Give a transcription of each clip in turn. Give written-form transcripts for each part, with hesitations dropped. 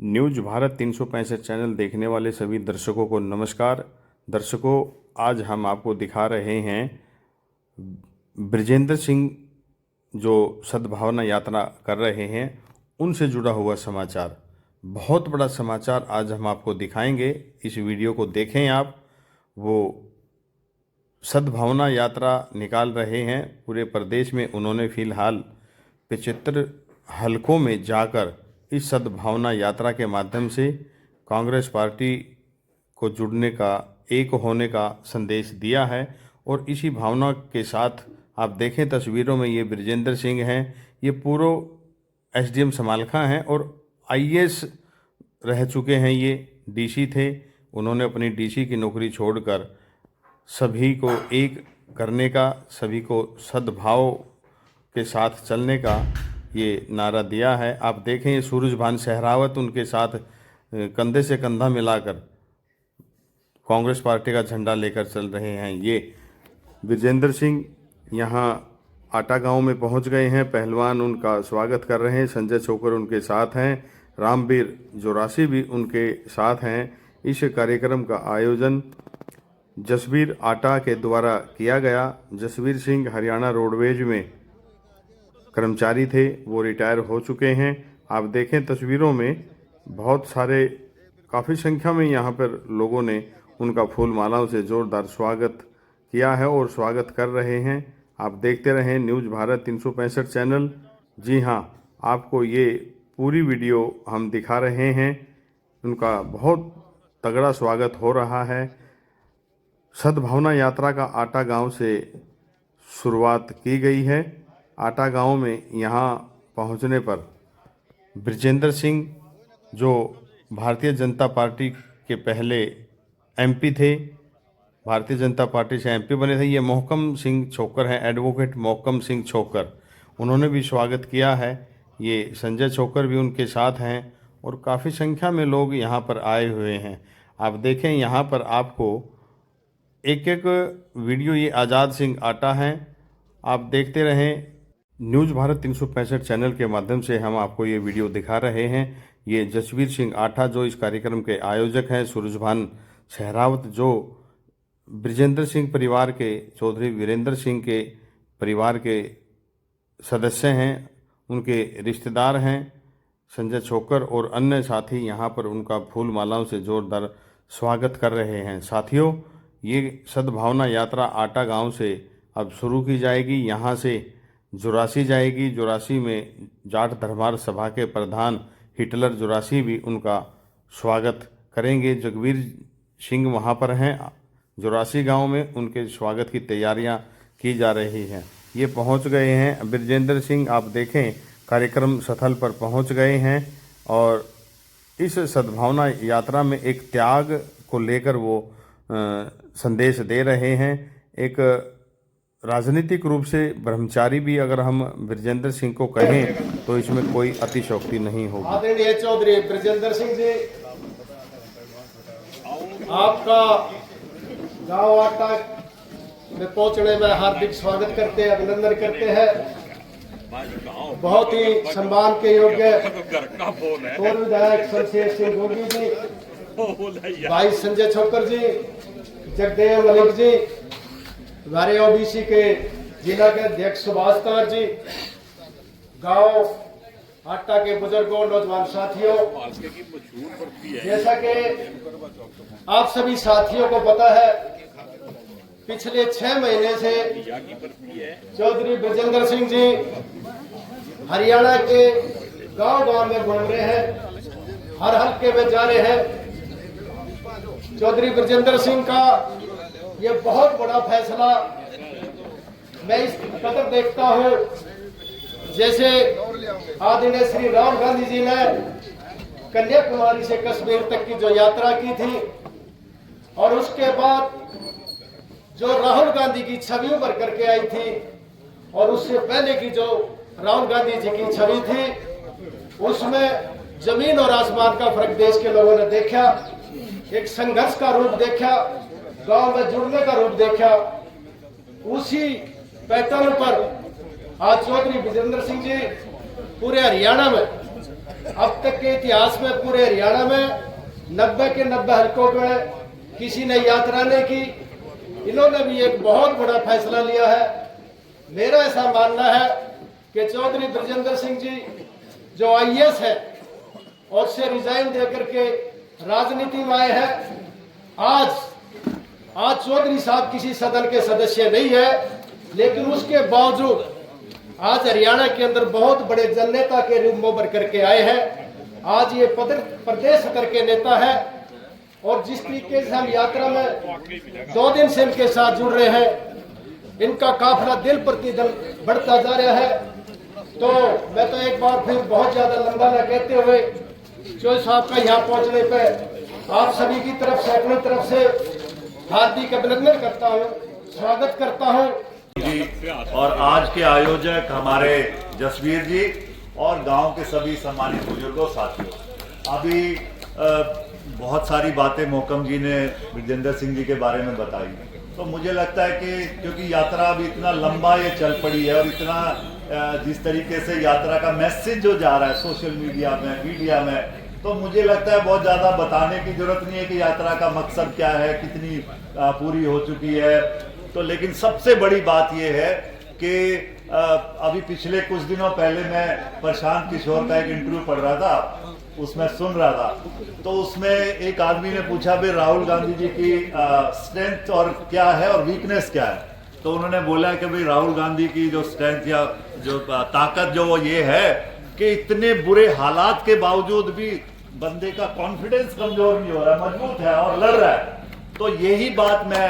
News Bharat 365 channel देखने वाले सभी दर्शकों को नमस्कार। दर्शकों, आज हम आपको दिखा रहे हैं बृजेंद्र सिंह जो सद्भावना यात्रा कर रहे हैं उनसे जुड़ा हुआ समाचार। बहुत बड़ा समाचार आज हम आपको दिखाएंगे। इस वीडियो को देखें आप। वो सद्भावना यात्रा निकाल रहे हैं पूरे प्रदेश में। उन्होंने फिलहाल 75 हलकों में जाकर इस सद्भावना यात्रा के माध्यम से कांग्रेस पार्टी को जुड़ने का, एक होने का संदेश दिया है। और इसी भावना के साथ आप देखें तस्वीरों में, ये बृजेंद्र सिंह हैं। ये पूर्व एसडीएम समालखा हैं और आईएएस रह चुके हैं। ये डीसी थे। उन्होंने अपनी डीसी की नौकरी छोड़कर सभी को एक करने का, सभी को सद्भाव के साथ चलने का ये नारा दिया है। आप देखें, ये सूरजभान सहरावत उनके साथ कंधे से कंधा मिलाकर कांग्रेस पार्टी का झंडा लेकर चल रहे हैं। ये बृजेंद्र सिंह यहाँ आटा गांव में पहुंच गए हैं। पहलवान उनका स्वागत कर रहे हैं। संजय छोकर उनके साथ हैं। रामवीर जोरासी भी उनके साथ हैं। इस कार्यक्रम का आयोजन जसबीर आटा के द्वारा किया गया। जसबीर सिंह हरियाणा रोडवेज में कर्मचारी थे, वो रिटायर हो चुके हैं। आप देखें तस्वीरों में, बहुत सारे, काफ़ी संख्या में यहाँ पर लोगों ने उनका फूल मालाओं से जोरदार स्वागत किया है और स्वागत कर रहे हैं। आप देखते रहें न्यूज़ भारत 365 चैनल। जी हाँ, आपको ये पूरी वीडियो हम दिखा रहे हैं। उनका बहुत तगड़ा स्वागत हो रहा है। सद्भावना यात्रा का आटा गांव से शुरुआत की गई है। आटा गांव में यहाँ पहुँचने पर बृजेंद्र सिंह, जो भारतीय जनता पार्टी के पहले एमपी थे, भारतीय जनता पार्टी से एमपी बने थे, ये मोहकम सिंह छोकर हैं, एडवोकेट मोहकम सिंह छोकर, उन्होंने भी स्वागत किया है। ये संजय छोकर भी उनके साथ हैं और काफ़ी संख्या में लोग यहाँ पर आए हुए हैं। आप देखें यहाँ पर आपको एक एक वीडियो, ये आज़ाद सिंह आटा हैं। आप देखते रहें न्यूज़ भारत 365 चैनल के माध्यम से हम आपको ये वीडियो दिखा रहे हैं। ये जसबीर सिंह आटा जो इस कार्यक्रम के आयोजक हैं, सूरजभान सहरावत जो बृजेंद्र सिंह परिवार के, चौधरी वीरेंद्र सिंह के परिवार के सदस्य हैं, उनके रिश्तेदार हैं। संजय छोकर और अन्य साथी यहाँ पर उनका फूल मालाओं से जोरदार स्वागत कर रहे हैं। साथियों, ये सद्भावना यात्रा आटा गांव से अब शुरू की जाएगी। यहाँ से जोरासी जाएगी। जोरासी में जाट धर्मार सभा के प्रधान हिटलर जोरासी भी उनका स्वागत करेंगे। जगबीर सिंह वहाँ पर हैं जोरासी गांव में, उनके स्वागत की तैयारियां की जा रही हैं। ये पहुंच गए हैं बृजेंद्र सिंह। आप देखें कार्यक्रम स्थल पर पहुंच गए हैं और इस सद्भावना यात्रा में एक त्याग को लेकर वो संदेश दे रहे हैं। एक राजनीतिक रूप से ब्रह्मचारी भी अगर हम बृजेंद्र सिंह को कहें तो इसमें कोई अतिशयोक्ति नहीं होगी। आदरणीय चौधरी बृजेंद्र सिंह जी, आपका गांव आटा में पहुंचने में हार्दिक स्वागत करते हैं, अभिनंदन करते हैं। बहुत ही सम्मान के योग्य पूर्व विधायक शमशेर सिंह गोगी जी, भाई संजय छोकर जी, जगदेव मलिक जी, हमारे ओबीसी के जिला के अध्यक्ष सुभाष तार जी, गांव आटा के बुजुर्गों, नौजवान साथियों, जैसा कि आप सभी साथियों को पता है, पिछले 6 महीने से चौधरी बृजेंद्र सिंह जी हरियाणा के गांव-गांव में घूम रहे हैं, हर हल्के में जा रहे हैं। चौधरी बृजेंद्र सिंह का ये बहुत बड़ा फैसला मैं इस कदर देखता हूँ, जैसे आदरणीय श्री राहुल गांधी जी ने कन्याकुमारी से कश्मीर तक की जो यात्रा की थी और उसके बाद जो राहुल गांधी की छवि उभर करके आई थी और उससे पहले की जो राहुल गांधी जी की छवि थी, उसमें जमीन और आसमान का फर्क देश के लोगों ने देखा। एक संघर्ष का रूप देखा, गांव में जुड़ने का रूप देखा। उसी पैटर्न पर आज चौधरी बृजेंद्र सिंह जी पूरे हरियाणा में अब तक के इतिहास में पूरे हरियाणा में 90 के 90 हलकों में किसी ने यात्रा नहीं की। इन्होंने भी एक बहुत बड़ा फैसला लिया है। मेरा ऐसा मानना है कि चौधरी बृजेंद्र सिंह जी जो IAS है और से रिजाइन देकर के राजनीति में आए हैं, आज चौधरी साहब किसी सदन के सदस्य नहीं है, लेकिन उसके बावजूद आज हरियाणा के अंदर बहुत बड़े जननेता के रूप में उभर करके आए हैं। आज ये प्रदेश स्तर के नेता है और जिस तरीके से हम यात्रा में 2 दिन से इनके साथ जुड़ रहे हैं, इनका काफिला दिन प्रतिदिन बढ़ता जा रहा है। तो मैं तो एक बार फिर बहुत ज्यादा लंबा न कहते हुए चौधरी साहब का यहाँ पहुंचने पे आप सभी की तरफ से, अपनी तरफ से हार्दिक अभिनंदन करता हूँ, स्वागत करता हूँ जी। और आज के आयोजक हमारे जसवीर जी और गांव के सभी सम्मानित बुजुर्गों साथियों, अभी बहुत सारी बातें मोहकम जी ने बृजेंद्र सिंह जी के बारे में बताई, तो मुझे लगता है कि क्योंकि यात्रा अभी इतना लंबा ये चल पड़ी है और इतना जिस तरीके से यात्रा का मैसेज जो जा रहा है सोशल मीडिया में, मीडिया में, तो मुझे लगता है बहुत ज़्यादा बताने की जरूरत नहीं है कि यात्रा का मकसद क्या है, कितनी पूरी हो चुकी है। तो लेकिन सबसे बड़ी बात यह है कि अभी पिछले कुछ दिनों पहले मैं प्रशांत किशोर का एक इंटरव्यू पढ़ रहा था, उसमें सुन रहा था, तो उसमें एक आदमी ने पूछा भाई राहुल गांधी जी की स्ट्रेंथ और क्या है और वीकनेस क्या है। तो उन्होंने बोला कि भाई राहुल गांधी की जो स्ट्रेंथ या जो ताकत जो वो ये है कि इतने बुरे हालात के बावजूद भी बंदे का कॉन्फिडेंस कमजोर नहीं हो रहा, मजबूत है और लड़ रहा है। तो यही बात मैं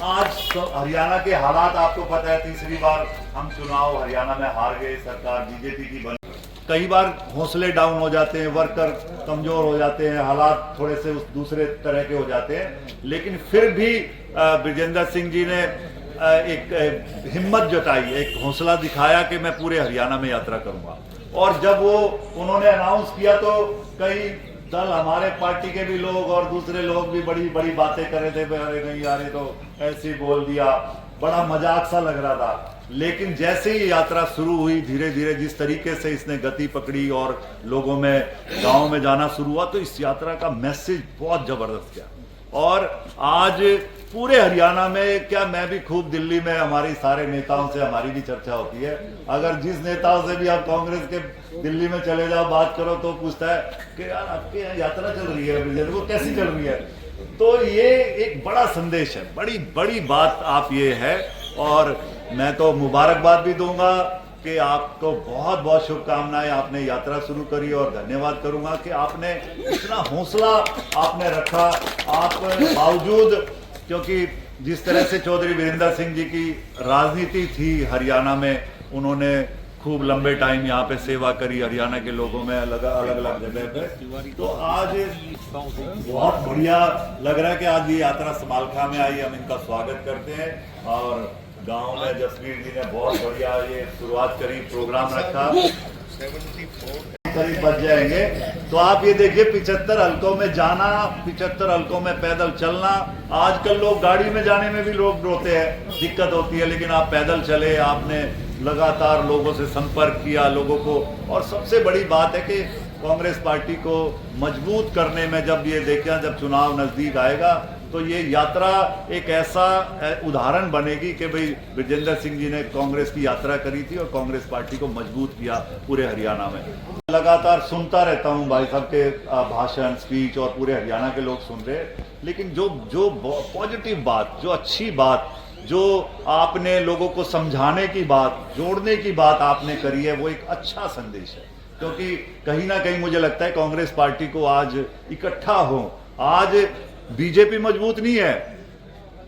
आज हरियाणा के हालात आपको पता है, तीसरी बार हम चुनाव हरियाणा में हार गए, सरकार बीजेपी की बनी, कई बार हौसले डाउन हो जाते हैं, वर्कर कमजोर हो जाते हैं, हालात थोड़े से उस दूसरे तरह के हो जाते हैं, लेकिन फिर भी बृजेंद्र सिंह जी ने एक हिम्मत जताई, एक हौसला दिखाया कि मैं पूरे हरियाणा में यात्रा करूंगा। और जब वो उन्होंने अनाउंस किया तो कई दल, हमारे पार्टी के भी लोग और दूसरे लोग भी बड़ी बड़ी बातें कर रहे थे, अरे नहीं यार ये तो ऐसे ही बोल दिया, बड़ा मजाक सा लग रहा था। लेकिन जैसे ही यात्रा शुरू हुई, धीरे धीरे जिस तरीके से इसने गति पकड़ी और लोगों में, गांव में जाना शुरू हुआ, तो इस यात्रा का मैसेज बहुत जबरदस्त गया। और आज पूरे हरियाणा में, क्या मैं भी खूब दिल्ली में हमारे सारे नेताओं से हमारी भी चर्चा होती है, अगर जिस नेताओं से भी आप कांग्रेस के दिल्ली में चले जाओ बात करो तो पूछता है कि यार आपके यहाँ यात्रा चल रही है, वो कैसी चल रही है। तो ये एक बड़ा संदेश है, बड़ी बड़ी बात आप ये है। और मैं तो मुबारकबाद भी दूंगा कि आपको बहुत बहुत शुभकामनाएं, आपने यात्रा शुरू करी, और धन्यवाद करूंगा कि आपने इतना हौसला आपने रखा, आप बावजूद, क्योंकि जिस तरह से चौधरी वीरेंद्र सिंह जी की राजनीति थी हरियाणा में, उन्होंने खूब लंबे टाइम यहाँ पे सेवा करी हरियाणा के लोगों में, अलग अलग जगह पे। तो आज बहुत बढ़िया लग रहा है कि आज ये यात्रा समालखा में आई, हम इनका स्वागत करते हैं। और गांव में जसवीर जी ने बहुत बढ़िया ये शुरुआत करी, प्रोग्राम रखा, करीब बच जाएंगे। तो आप ये देखिए 75 हलकों में जाना, 75 हलकों में पैदल चलना। आजकल लोग गाड़ी में जाने में भी लोग रोते हैं, दिक्कत होती है, लेकिन आप पैदल चले, आपने लगातार लोगों से संपर्क किया, लोगों को। और सबसे बड़ी बात है कि कांग्रेस पार्टी को मजबूत करने में, जब ये देखा, जब चुनाव नजदीक आएगा तो ये यात्रा एक ऐसा उदाहरण बनेगी कि भाई बृजेंद्र सिंह जी ने कांग्रेस की यात्रा करी थी और कांग्रेस पार्टी को मजबूत किया पूरे हरियाणा में। लगातार सुनता रहता हूँ भाई साहब के भाषण, स्पीच, और पूरे हरियाणा के लोग सुन रहे हैं, लेकिन जो पॉजिटिव बात, जो अच्छी बात, जो आपने लोगों को समझाने की बात, जोड़ने की बात आपने करी है, वो एक अच्छा संदेश है। क्योंकि कहीं ना कहीं मुझे लगता है कांग्रेस पार्टी को आज इकट्ठा हो, आज बीजेपी मजबूत नहीं है,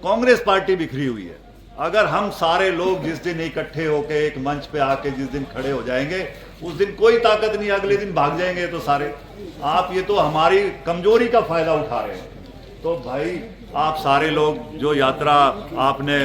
कांग्रेस पार्टी बिखरी हुई है। अगर हम सारे लोग जिस दिन इकट्ठे होकर एक मंच पे आके जिस दिन खड़े हो जाएंगे, उस दिन कोई ताकत नहीं, अगले दिन भाग जाएंगे तो सारे। आप ये तो हमारी कमजोरी का फायदा उठा रहे हैं। तो भाई आप सारे लोग जो यात्रा आपने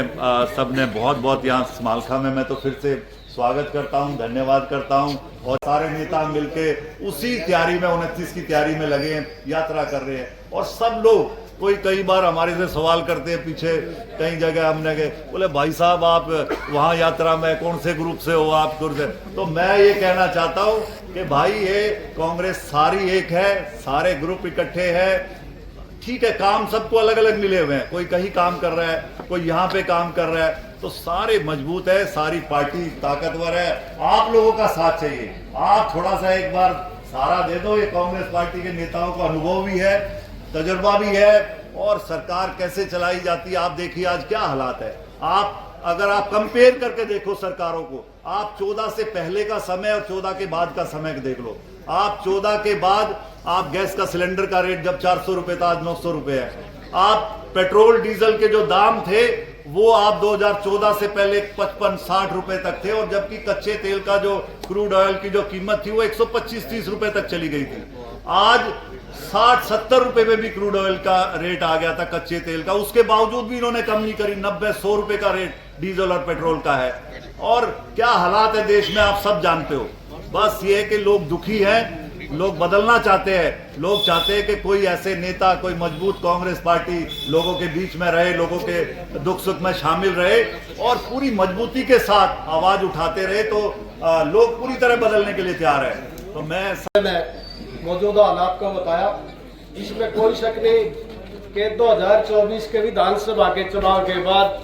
सबने बहुत बहुत यहाँ समालखा में, मैं तो फिर से स्वागत करता हूँ, धन्यवाद करता हूँ। और सारे नेता मिलके उसी तैयारी में, 29 की तैयारी में लगे हैं, यात्रा कर रहे हैं। और सब लोग कोई कई बार हमारे से सवाल करते हैं, पीछे कई जगह हमने गए, बोले भाई साहब आप वहाँ यात्रा में कौन से ग्रुप से हो आप से। तो मैं ये कहना चाहता हूँ कि भाई ये कांग्रेस सारी एक है, सारे ग्रुप इकट्ठे हैं। ठीक है, काम सबको अलग अलग मिले हुए हैं, कोई कहीं काम कर रहा है, कोई यहाँ पे काम कर रहा है, तो सारे मजबूत है, सारी पार्टी ताकतवर है। आप लोगों का साथ चाहिए, आप थोड़ा सा एक बार सहारा दे दो। ये कांग्रेस पार्टी के नेताओं को अनुभव भी है, तजुर्बा भी है, और सरकार कैसे चलाई जाती है आप देखिए आज क्या हालात है। अगर आप कंपेयर करके देखो सरकारों को, आप 14 से पहले का समय और 14 के बाद का समय देख लो। आप 14 के बाद आप गैस का सिलेंडर का रेट जब 400 रुपए था, आज 900 रुपए है। आप पेट्रोल डीजल के जो दाम थे वो आप 2014 से पहले 55-60 रुपए तक थे, और जबकि कच्चे तेल का जो क्रूड ऑयल की जो कीमत थी वो 125-30 रुपए तक चली गई थी। आज 60-70 रुपए में भी क्रूड ऑयल का रेट आ गया था कच्चे तेल का, उसके बावजूद भी इन्होंने कम नहीं करी। 90-100 रुपए का रेट डीजल और पेट्रोल का है। और क्या हालात है देश में आप सब जानते हो। बस ये है कि लोग दुखी हैं, लोग बदलना चाहते हैं, लोग चाहते हैं कि कोई ऐसे नेता, कोई मजबूत कांग्रेस पार्टी लोगों के बीच में रहे, लोगों के दुख सुख में शामिल रहे और पूरी मजबूती के साथ आवाज उठाते रहे, तो लोग पूरी तरह बदलने के लिए तैयार है। तो मैं मौजूदा हालात को बताया, इसमें कोई शक नहीं कि 2024 के विधानसभा के चुनाव के बाद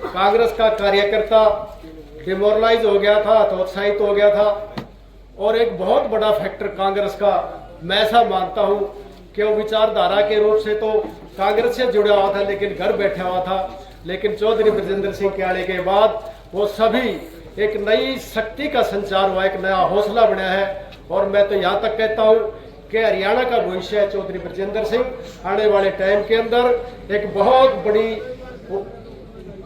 कांग्रेस का कार्यकर्ता डिमोरलाइज हो गया था, हतोत्साहित हो गया था। और एक बहुत बड़ा फैक्टर कांग्रेस का मैं ऐसा मानता हूं कि वो विचारधारा के रूप से तो कांग्रेस से जुड़ा हुआ था, लेकिन घर बैठा हुआ था। लेकिन चौधरी बृजेंद्र सिंह के आने के बाद वो सभी एक नई शक्ति का संचार हुआ, एक नया हौसला बना है। और मैं तो यहाँ तक कहता हूँ कि हरियाणा का भविष्य है चौधरी बृजेंद्र सिंह। आने वाले टाइम के अंदर एक बहुत बड़ी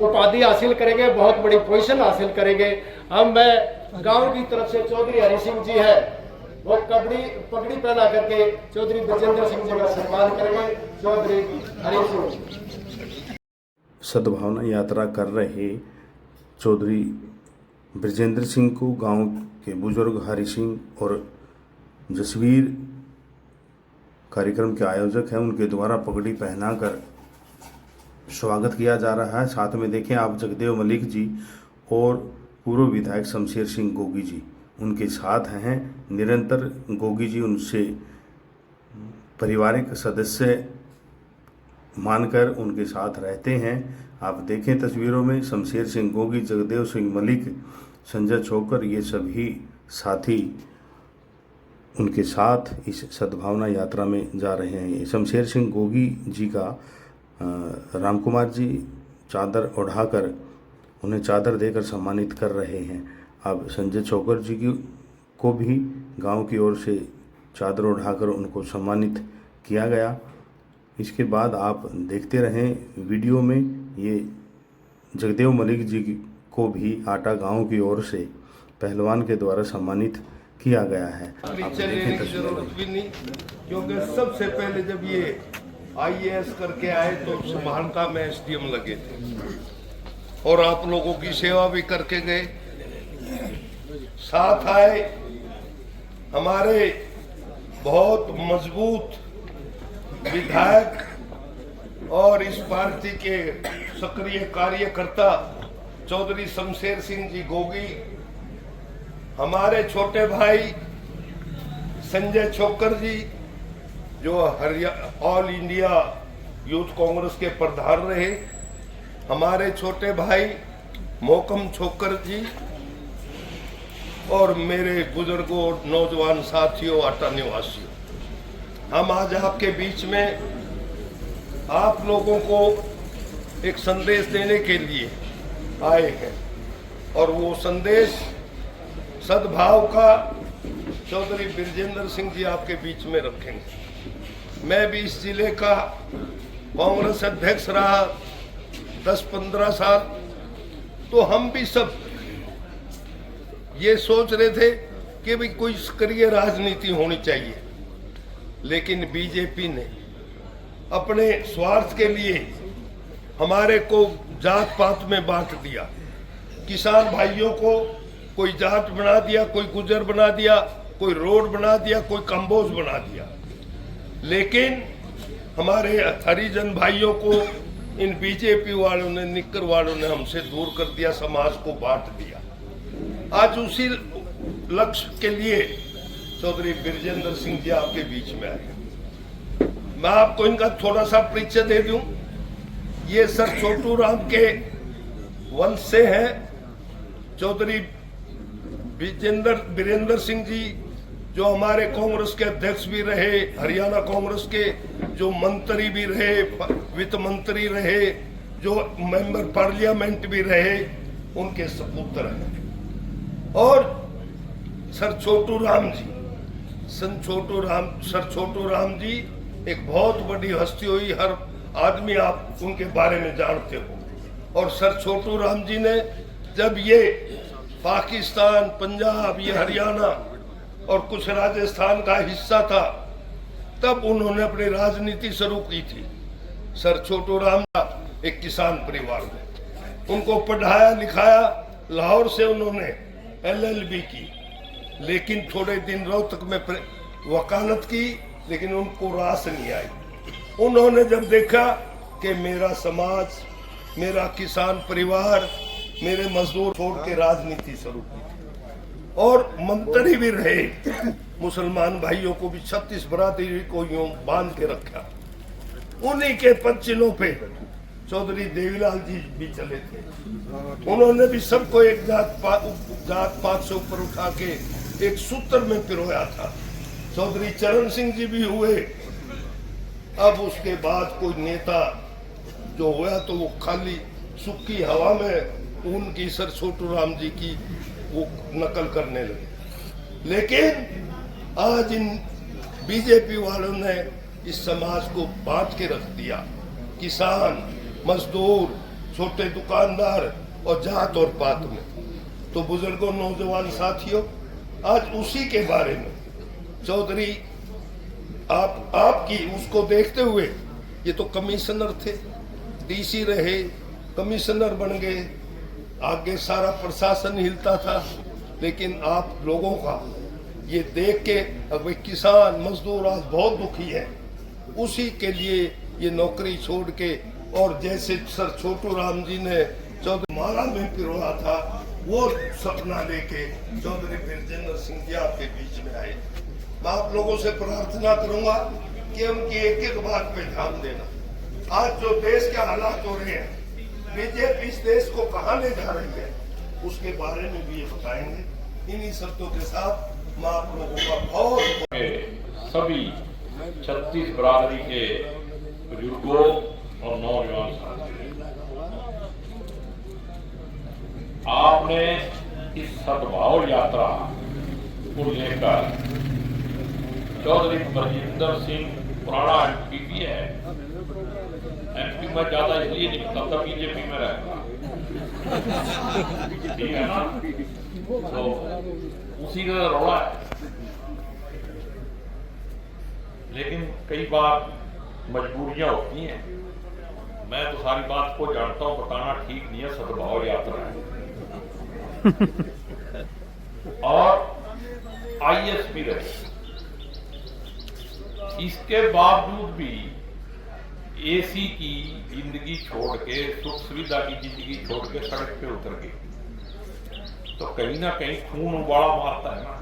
उपाधि हासिल करेंगे, बहुत बड़ी पोजीशन हासिल करेंगे। अब मैं गांव की तरफ से चौधरी हरि सिंह जी है, वो पगड़ी पहना करके चौधरी बृजेंद्र सिंह जी का सम्मान करेंगे। चौधरी हरि सिंह सद्भावना यात्रा कर रहे चौधरी बृजेंद्र सिंह को गांव के बुजुर्ग हरि सिंह और जसवीर कार्यक्रम के आयोजक हैं, उनके द्वारा पगड़ी पहनाकर स्वागत किया जा रहा है। साथ में देखें आप जगदेव मलिक जी और पूर्व विधायक शमशेर सिंह गोगी जी उनके साथ हैं। निरंतर गोगी जी उनसे पारिवारिक सदस्य मानकर उनके साथ रहते हैं। आप देखें तस्वीरों में शमशेर सिंह गोगी, जगदेव सिंह मलिक, संजय छोकर, ये सभी साथी उनके साथ इस सद्भावना यात्रा में जा रहे हैं। शमशेर सिंह गोगी जी का राम कुमार जी चादर ओढ़ाकर उन्हें चादर देकर सम्मानित कर रहे हैं। अब संजय छोकर जी को भी गांव की ओर से चादर ओढ़ाकर उनको सम्मानित किया गया। इसके बाद आप देखते रहें वीडियो में, ये जगदेव मलिक जी को भी आटा गांव की ओर से पहलवान के द्वारा सम्मानित किया गया है। चलने की जरूरत भी नहीं, क्योंकि सबसे पहले जब ये IAS करके आए तो समानता में SDM लगे थे और आप लोगों की सेवा भी करके गए। साथ आए हमारे बहुत मजबूत विधायक और इस पार्टी के सक्रिय कार्यकर्ता चौधरी शमशेर सिंह जी गोगी, हमारे छोटे भाई संजय छोकर जी जो ऑल इंडिया यूथ कांग्रेस के प्रधान रहे, हमारे छोटे भाई मोहकम छोकर जी और मेरे बुजुर्गों, नौजवान साथियों, आटा निवासियों, हम आज आपके बीच में आप लोगों को एक संदेश देने के लिए आए हैं। और वो संदेश सद्भाव का चौधरी बृजेंद्र सिंह जी आपके बीच में रखेंगे। मैं भी इस जिले का कांग्रेस अध्यक्ष रहा 10-15 साल, तो हम भी सब ये सोच रहे थे कि भाई कोई सक्रिय राजनीति होनी चाहिए, लेकिन बीजेपी ने अपने स्वार्थ के लिए हमारे को जात पात में बांट दिया। किसान भाइयों को कोई जाट बना दिया, कोई गुजर बना दिया, कोई रोड बना दिया, कोई कंबोज बना दिया। लेकिन हमारे हरिजन भाइयों को इन बीजेपी वालों ने, निक्कर वालों ने हमसे दूर कर दिया, समाज को बांट दिया। आज उसी लक्ष्य के लिए चौधरी बिरजेंद्र सिंह जी आपके बीच में आए। मैं आपको इनका थोड़ा सा परिचय दे दूं। ये सर छोटू राम के वंश से हैं। चौधरी बीरेंद्र सिंह जी जो हमारे कांग्रेस के अध्यक्ष भी रहे, हरियाणा कांग्रेस के जो मंत्री भी रहे, वित्त मंत्री रहे, जो मेंबर पार्लियामेंट भी रहे, उनके सपुत्र हैं। और सर छोटू राम जी, सर छोटू राम जी एक बहुत बड़ी हस्ती हुई, हर आदमी आप उनके बारे में जानते हो। और सर छोटू राम जी ने जब ये पाकिस्तान, पंजाब, ये हरियाणा और कुछ राजस्थान का हिस्सा था, तब उन्होंने अपनी राजनीति शुरू की थी। सर छोटू राम एक किसान परिवार में, उनको पढ़ाया लिखाया, लाहौर से उन्होंने LLB की, लेकिन थोड़े दिन रोहतक में वकालत की, लेकिन उनको रास नहीं आई। उन्होंने जब देखा कि मेरा समाज, मेरा किसान परिवार, मेरे मजदूर छोड़ के राजनीति शुरू की और मंत्री भी रहे। मुसलमान भाइयों को भी 36 बरादरी को यूं बांध के रखा। उन्हीं के पदचिन्हों पे चौधरी देवीलाल जी भी चले थे। उन्होंने भी सबको एक जात पात से ऊपर उठा के एक सूत्र में पिरोया था। चौधरी चरण सिंह जी भी हुए। अब उसके बाद कोई नेता जो हुआ तो वो खाली सूखी हवा में उनकी सर छोटू राम जी की वो नकल करने लगे। लेकिन आज इन बीजेपी वालों ने इस समाज को बांट के रख दिया। किसान, मजदूर, छोटे दुकानदार और जात और पात में। तो बुजुर्गों, नौजवान साथियों, आज उसी के बारे में चौधरी आपकी उसको देखते हुए, ये तो कमिश्नर थे, DC रहे, कमिश्नर बन गए, आगे सारा प्रशासन हिलता था। लेकिन आप लोगों का ये देख के अब किसान मजदूर आज बहुत दुखी है। उसी के लिए ये नौकरी छोड़ के, और जैसे सर छोटू राम जी ने चौधरी माला में पिरोया था, वो सपना लेके चौधरी बिरजेंद्र सिंह जी आपके बीच में आए। मैं आप लोगों से प्रार्थना करूंगा कि उनकी एक एक बात पे ध्यान देना। आज जो देश के हालात हो रहे हैं, बीजेपी इस देश को कहां ले जा रही है, उसके बारे में भी ये बताएंगे। इन्हीं शब्दों के साथ मैं आप लोगों का बहुत सभी 36 बरादरी के बुजुर्गों और नौजवान साथियों, आपने इस सद्भाव यात्रा को लेकर चौधरी बरजिंदर सिंह पुराना MP भी है। MP में ज्यादा इसलिए नहीं, तब तक बीजेपी में रहेगा, ठीक है ना? तो उसी का रौला है। लेकिन कई बार मजबूरियां होती हैं। मैं तो सारी बात को जानता हूं, बताना ठीक नहीं है। सद्भाव यात्रा है और ISP रहे, इसके बावजूद भी AC की जिंदगी छोड़ के, सुख सुविधा की जिंदगी छोड़ के सड़क पे उतर गई। तो कहीं ना कहीं खून उबाला मारता है ना।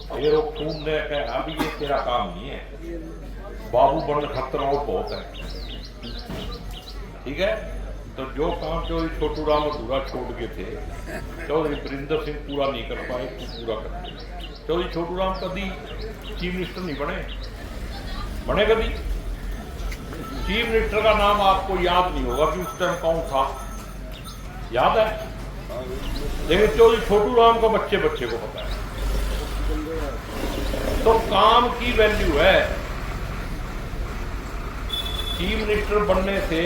फिर वो खून ने कहा अभी ये तेरा काम नहीं है, बाबू बन खतरा और बहुत है, ठीक है? तो जो काम चौधरी छोटू राम अधूरा छोड़ के थे, चौधरी बीरेंद्र सिंह पूरा नहीं कर पाए, तू पूरा कर। चौधरी छोटू राम कभी चीफ मिनिस्टर नहीं बने कभी। चीफ मिनिस्टर का नाम आपको याद नहीं होगा कि उस टाइम कौन था, याद है? लेकिन चौधरी छोटू राम को बच्चे बच्चे को पता है। तो काम की वैल्यू है। चीफ मिनिस्टर बनने से,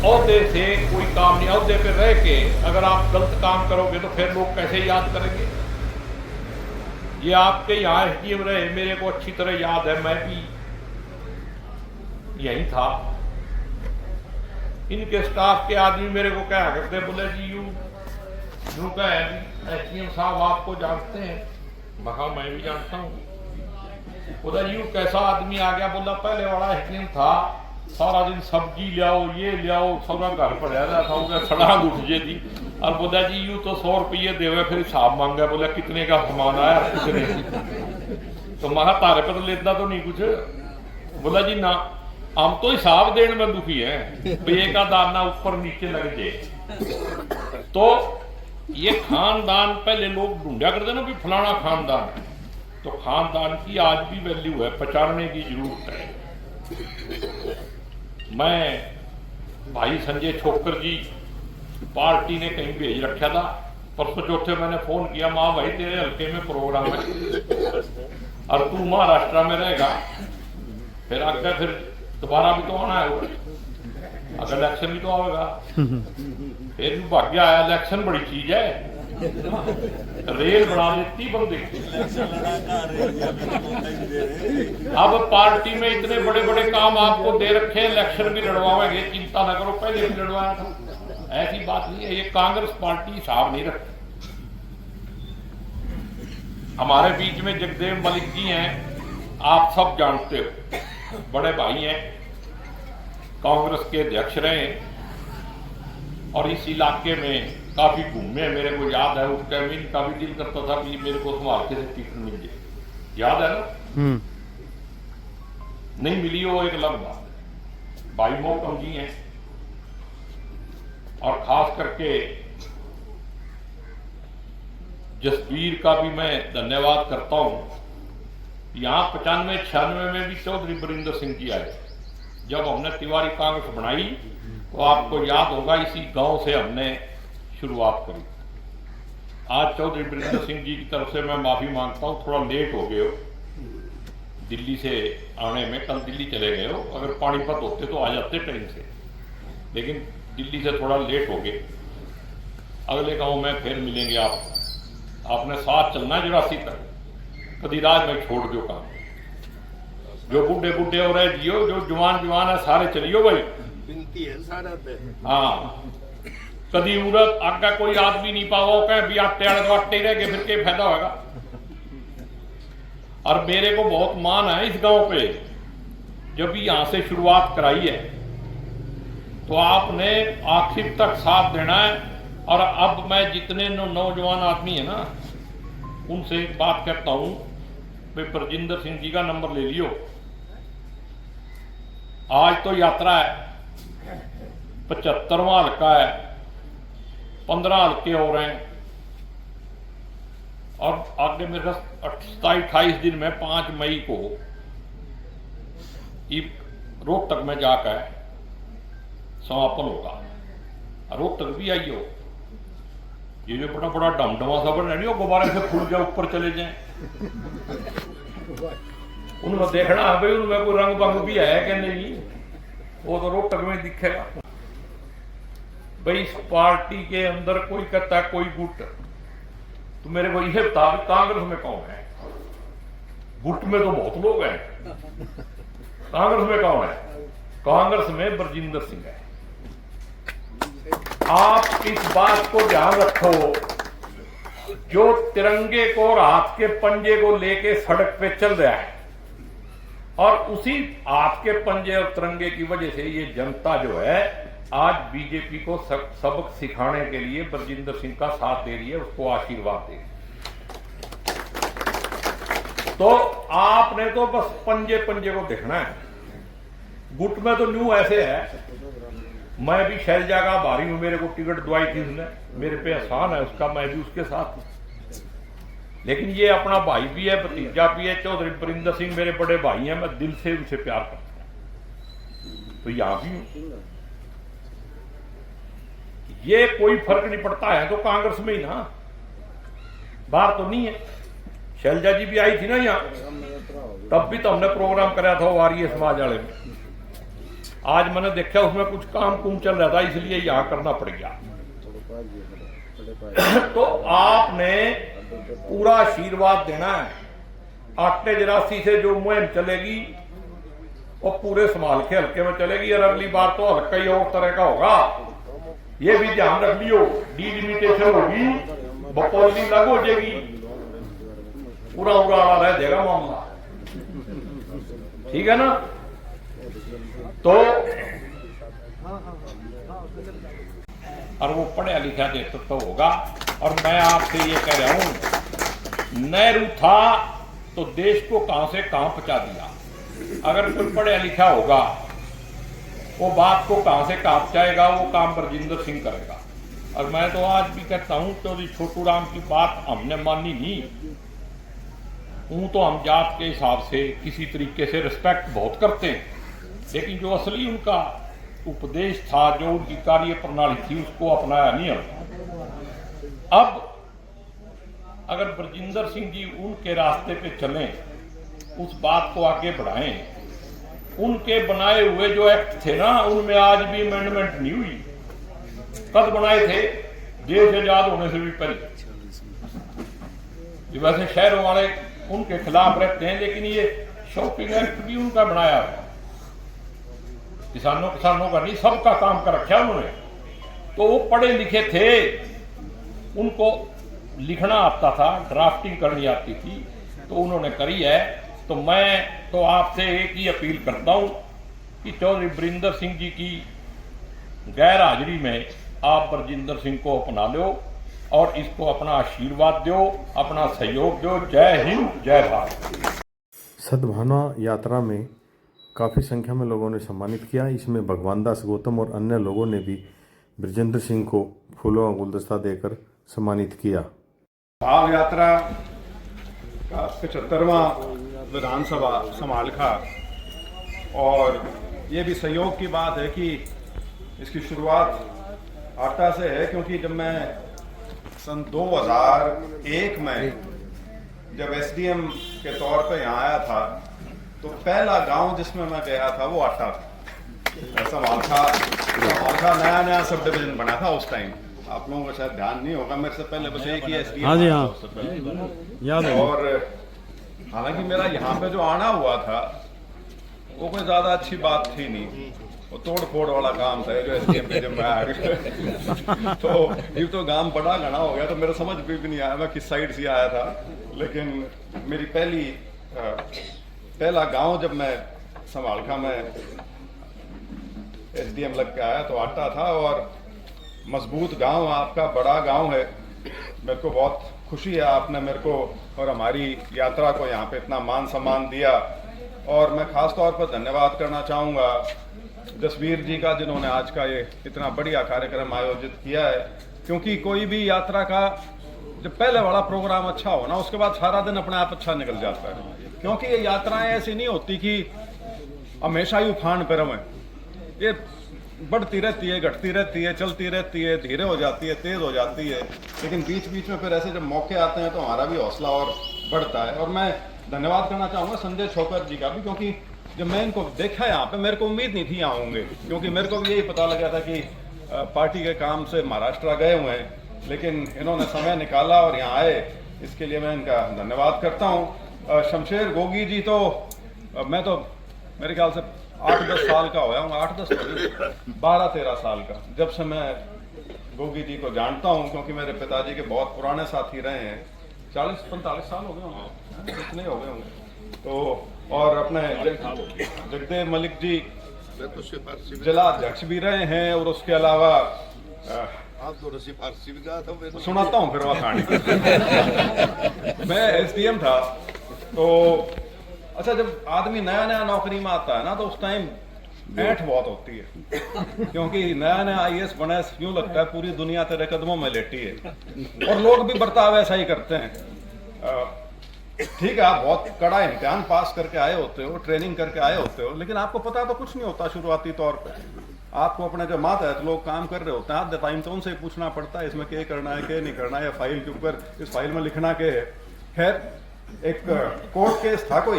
औहदे से कोई काम नहीं। औहदे पे रह के अगर आप गलत काम करोगे तो फिर लोग कैसे याद करेंगे? ये आपके यहाँ SDM रहे, मेरे को अच्छी तरह याद है, मैं भी यही था। इनके स्टाफ के आदमी मेरे को क्या करते, बोले जी यूं कहे SDM साहब आपको जानते हैं? मैं भी जानता हूँ। बोला यूं कैसा आदमी आ गया, बोला पहले वाला हकीम था, सारा दिन सब्जी ले आओ ये ले आओ, सारा घर पड़ा था, उनका सड़ांग उठ जे थी। और बोला जी यूं तो 100 रुपये देवे, फिर हिसाब मांगा, बोला कितने का सामान आया कितने, तो महा तारे पर लेता तो नहीं कुछ। बोला जी ना, हम तो हिसाब देने में दुखी है, एक का दाना ऊपर नीचे लग जाए। तो ये खानदान पहले लोग ढूंढा करते ना भी फलाना खानदान है, तो खानदान की आज भी वैल्यू है, पहचानने की जरूरत है। मैं भाई संजय छोकर जी पार्टी ने कहीं भेज रखा था, परसों चौथे मैंने फोन किया, माँ भाई तेरे हल्के में प्रोग्राम है और तू महाराष्ट्र में रहेगा, फिर आगे फिर दोबारा भी तो आना है, अगर इलेक्शन भी तो आएगा, फिर भी भाग्य आया। इलेक्शन बड़ी चीज है, रेल बना देती बंदे। अब पार्टी में इतने बड़े बड़े काम आपको दे रखे, इलेक्शन भी लड़वाएंगे, चिंता न करो, पहले भी लड़वाया था, ऐसी बात नहीं है। ये कांग्रेस पार्टी हिसाब नहीं रखती। हमारे बीच में जगदेव मलिक जी हैं, आप सब जानते हो, बड़े भाई हैं, कांग्रेस के अध्यक्ष रहे और इस इलाके में काफी घूमे। मेरे को याद है उस टाइम इनका भी दिल करता था कि मेरे को संभाल के से टिकट मिल जाए, याद है ना? नहीं मिली वो एक अलग बात है। भाई मोहकम जी हैं और खास करके जसबीर का भी मैं धन्यवाद करता हूं। यहां 95-96 में भी चौधरी बरिंदर सिंह जी आए, जब हमने तिवारी कांग्रेस बनाई तो आपको याद होगा इसी गांव से हमने शुरुआत करी। आज चौधरी बरिंदर सिंह जी की तरफ से मैं माफी मांगता हूं, थोड़ा लेट हो गए हो दिल्ली से आने में, कल दिल्ली चले गए हो, अगर पानीपत होते तो आ जाते ट्रेन से, लेकिन दिल्ली से थोड़ा लेट हो गए। अगले गांव में फिर मिलेंगे आपने साथ चलना 84 तक, कभी राज में छोड़ दो काम, जो बुढ़े बुढ़े हो रहे जियो, जो जवान जवान है सारे चलियो भाई, बिनती है सारा पे। हाँ, कभी उरत आगे कोई आदमी नहीं पाओ कह भी आटे वाटे रह गए, फिर के फायदा होगा। और मेरे को बहुत मान है इस गांव पे, जब भी यहां से शुरुआत कराई है तो आपने आखिर तक साथ देना है। और अब मैं जितने नौजवान आदमी है ना, उनसे एक बात कहता हूं, भाई बरजिंदर सिंह जी का नंबर ले लियो। आज तो यात्रा है, 75वां हल्का है, 15 हल्के हो रहे हैं और आगे मेरे 27-28 दिन में 5 मई को रोहतक में जाकर समापन होगा। रोहतक भी आइयो, ये जो बड़ा बड़ा डमडमा सा बन रही हो, गुब्बारे से फूल जाए ऊपर चले जाए, उन्होंने देखना है भाई उनमें कोई रंग बंग भी है कि नहीं, वो तो रोहतक में दिखेगा। भाई इस पार्टी के अंदर कोई कहता है कोई गुट, तो मेरे को यह बता कांग्रेस में कौन है? गुट में तो बहुत लोग हैं, कांग्रेस में कौन है? कांग्रेस में बरजिंदर सिंह है। आप इस बात को ध्यान रखो, जो तिरंगे को और हाथ के पंजे को लेके सड़क पे चल रहा है, और उसी हाथ के पंजे और तिरंगे की वजह से ये जनता जो है आज बीजेपी को सबक सिखाने के लिए बरजिंदर सिंह का साथ दे रही है, उसको आशीर्वाद दे। तो आपने तो बस पंजे पंजे को देखना है। गुट में तो न्यू ऐसे है, मैं भी शैलजा का भारी हूं, मेरे को टिकट दवाई थी उसने, मेरे पे एहसान है उसका, मैं भी उसके साथ हूं। लेकिन ये अपना भाई भी है, भतीजा भी है, चौधरी बरिंदर सिंह मेरे बड़े भाई हैं, मैं दिल से उनसे प्यार करता हूं, तो यहां भी हूं। ये कोई फर्क नहीं पड़ता है तो कांग्रेस में ही ना, बाहर तो नहीं है। शैलजा जी भी आई थी ना यहाँ, तब भी तो हमने प्रोग्राम कराया था वारिये समाज वाले में। आज मैंने देखा उसमें कुछ काम कुम चल रहा था, इसलिए यहां करना पड़ गया। तो आपने पूरा आशीर्वाद देना है। आटे जरासी से जो मुहिम चलेगी वो पूरे संभाल के हल्के में चलेगी, और अगली बार तो हल्का ही और तरह का होगा, ये भी ध्यान रख लियो। डिलिमिटेशन होगी, बकौली लागू हो जाएगी, पूरा उड़ा रह जाएगा मामला। ठीक है ना। तो और वो पढ़ा लिखा नेतृत्व तो होगा। और मैं आपसे ये कह रहा हूं, नेहरू था तो देश को कहां से कहां पहुंचा दिया। अगर कोई पढ़ा लिखा होगा वो बात को कहां से कहां पहुंचाएगा, वो काम बरजिंदर सिंह करेगा। और मैं तो आज भी कहता हूं, चौधरी छोटू राम की बात हमने मानी नहीं, ऊं तो हम जात के हिसाब से किसी तरीके से रिस्पेक्ट बहुत करते हैं, लेकिन जो असली उनका उपदेश था, जो उनकी कार्य प्रणाली थी, उसको अपनाया नहीं हमने। अब अगर बरजिंदर सिंह जी उनके रास्ते पे चलें, उस बात को आगे बढ़ाएं, उनके बनाए हुए जो एक्ट थे ना, उनमें आज भी अमेंडमेंट नहीं हुई। कब बनाए थे? देश आजाद होने से भी पहले। वैसे शहरों वाले उनके खिलाफ रहते हैं, लेकिन ये शॉपिंग एक्ट भी उनका बनाया है। किसानों का नहीं, सबका काम कर रखा उन्होंने। तो वो पढ़े लिखे थे, उनको लिखना आता था, ड्राफ्टिंग करनी आती थी, तो उन्होंने करी है। तो मैं तो आपसे एक ही अपील करता हूं कि चौधरी बरिंदर सिंह जी की गैर हाजिरी में आप बरजिंदर सिंह को अपना लो और इसको अपना आशीर्वाद दो, अपना सहयोग दो। जय हिंद, जय भारत। सद्भावना यात्रा में काफ़ी संख्या में लोगों ने सम्मानित किया। इसमें भगवान दास गौतम और अन्य लोगों ने भी बरजिंदर सिंह को फूलों का गुलदस्ता देकर सम्मानित किया। भाव यात्रा का 75वां विधानसभा समालखा, और ये भी संयोग की बात है कि इसकी शुरुआत आटा से है, क्योंकि जब मैं सन 2001 में जब एसडीएम के तौर पे यहाँ आया था, तो पहला गांव जिसमें मैं गया था वो आटा था। समालखा नया नया सब डिवीजन बना था उस टाइम। आप लोगों को शायद ध्यान नहीं होगा, मेरे से पहले बस एक ही एसडीएम। हाँ जी, हाँ याद है। और हालांकि मेरा यहाँ पे जो आना हुआ था वो कोई ज्यादा अच्छी बात थी नहीं, वो तोड़ फोड़ वाला काम था जो एसडीएम पे जब मैं आ गया। तो ये तो गांव बड़ा घना हो गया, तो मेरा समझ भी नहीं आया मैं किस साइड से आया था। लेकिन मेरी पहला गांव जब मैं समालखा में एसडीएम लग के आया तो आटा था, और मजबूत गांव आपका, बड़ा गांव है। मेरे को बहुत खुशी है आपने मेरे को और हमारी यात्रा को यहाँ पे इतना मान सम्मान दिया। और मैं खास तौर पर धन्यवाद करना चाहूँगा जसवीर जी का, जिन्होंने आज का ये इतना बढ़िया कार्यक्रम आयोजित किया है। क्योंकि कोई भी यात्रा का जब पहले वाला प्रोग्राम अच्छा हो ना, उसके बाद सारा दिन अपने आप अच्छा निकल जाता है। क्योंकि ये यात्राएं ऐसी नहीं होती कि हमेशा ही उफान पे रहें, ये बढ़ती रहती है, घटती रहती है, चलती रहती है, धीरे हो जाती है, तेज हो जाती है। लेकिन बीच बीच में फिर ऐसे जब मौके आते हैं तो हमारा भी हौसला और बढ़ता है। और मैं धन्यवाद करना चाहूँगा संजय छोकर जी का भी, क्योंकि जब मैं इनको देखा यहाँ पे, मेरे को उम्मीद नहीं थी यहाँ होंगे, क्योंकि मेरे को भी यही पता लगा था कि पार्टी के काम से महाराष्ट्र गए हुए हैं, लेकिन इन्होंने समय निकाला और यहाँ आए, इसके लिए मैं इनका धन्यवाद करता हूँ। शमशेर गोगी जी तो मैं तो मेरे ख्याल से 8-10 साल का होया हूँ, 8-10 12-13 साल का, जब से मैं गोगी जी को जानता हूँ, क्योंकि मेरे पिताजी के बहुत पुराने साथी रहे हैं। 40-45 साल हो गए होंगे, कितने हो गए होंगे। तो और अपने जगदेव मलिक जी जिला अध्यक्ष भी रहे हैं, और उसके अलावा सुनाता हूँ फिर वह कहानी। मैं एसडीएम था, तो अच्छा जब आदमी नया नया नौकरी में आता है ना, तो उस टाइम ऐंठ बहुत होती है, क्योंकि नया नया आईएएस बना, यूं लगता है पूरी दुनिया तेरे कदमों में लेटी है, और लोग भी बर्ताव ऐसा ही करते हैं। ठीक है, आप बहुत कड़ा इम्तिहान पास करके आए होते हो, ट्रेनिंग करके आए होते हो, लेकिन आपको पता तो कुछ नहीं होता शुरुआती तौर पे। आपको अपने जो मातहत लोग काम कर रहे होते हैं, आधे टाइम तो उनसे पूछना पड़ता है इसमें क्या करना है, क्या नहीं करना है, फाइल के ऊपर इस फाइल में लिखना क्या है। खैर, एक कोर्ट केस था कोई,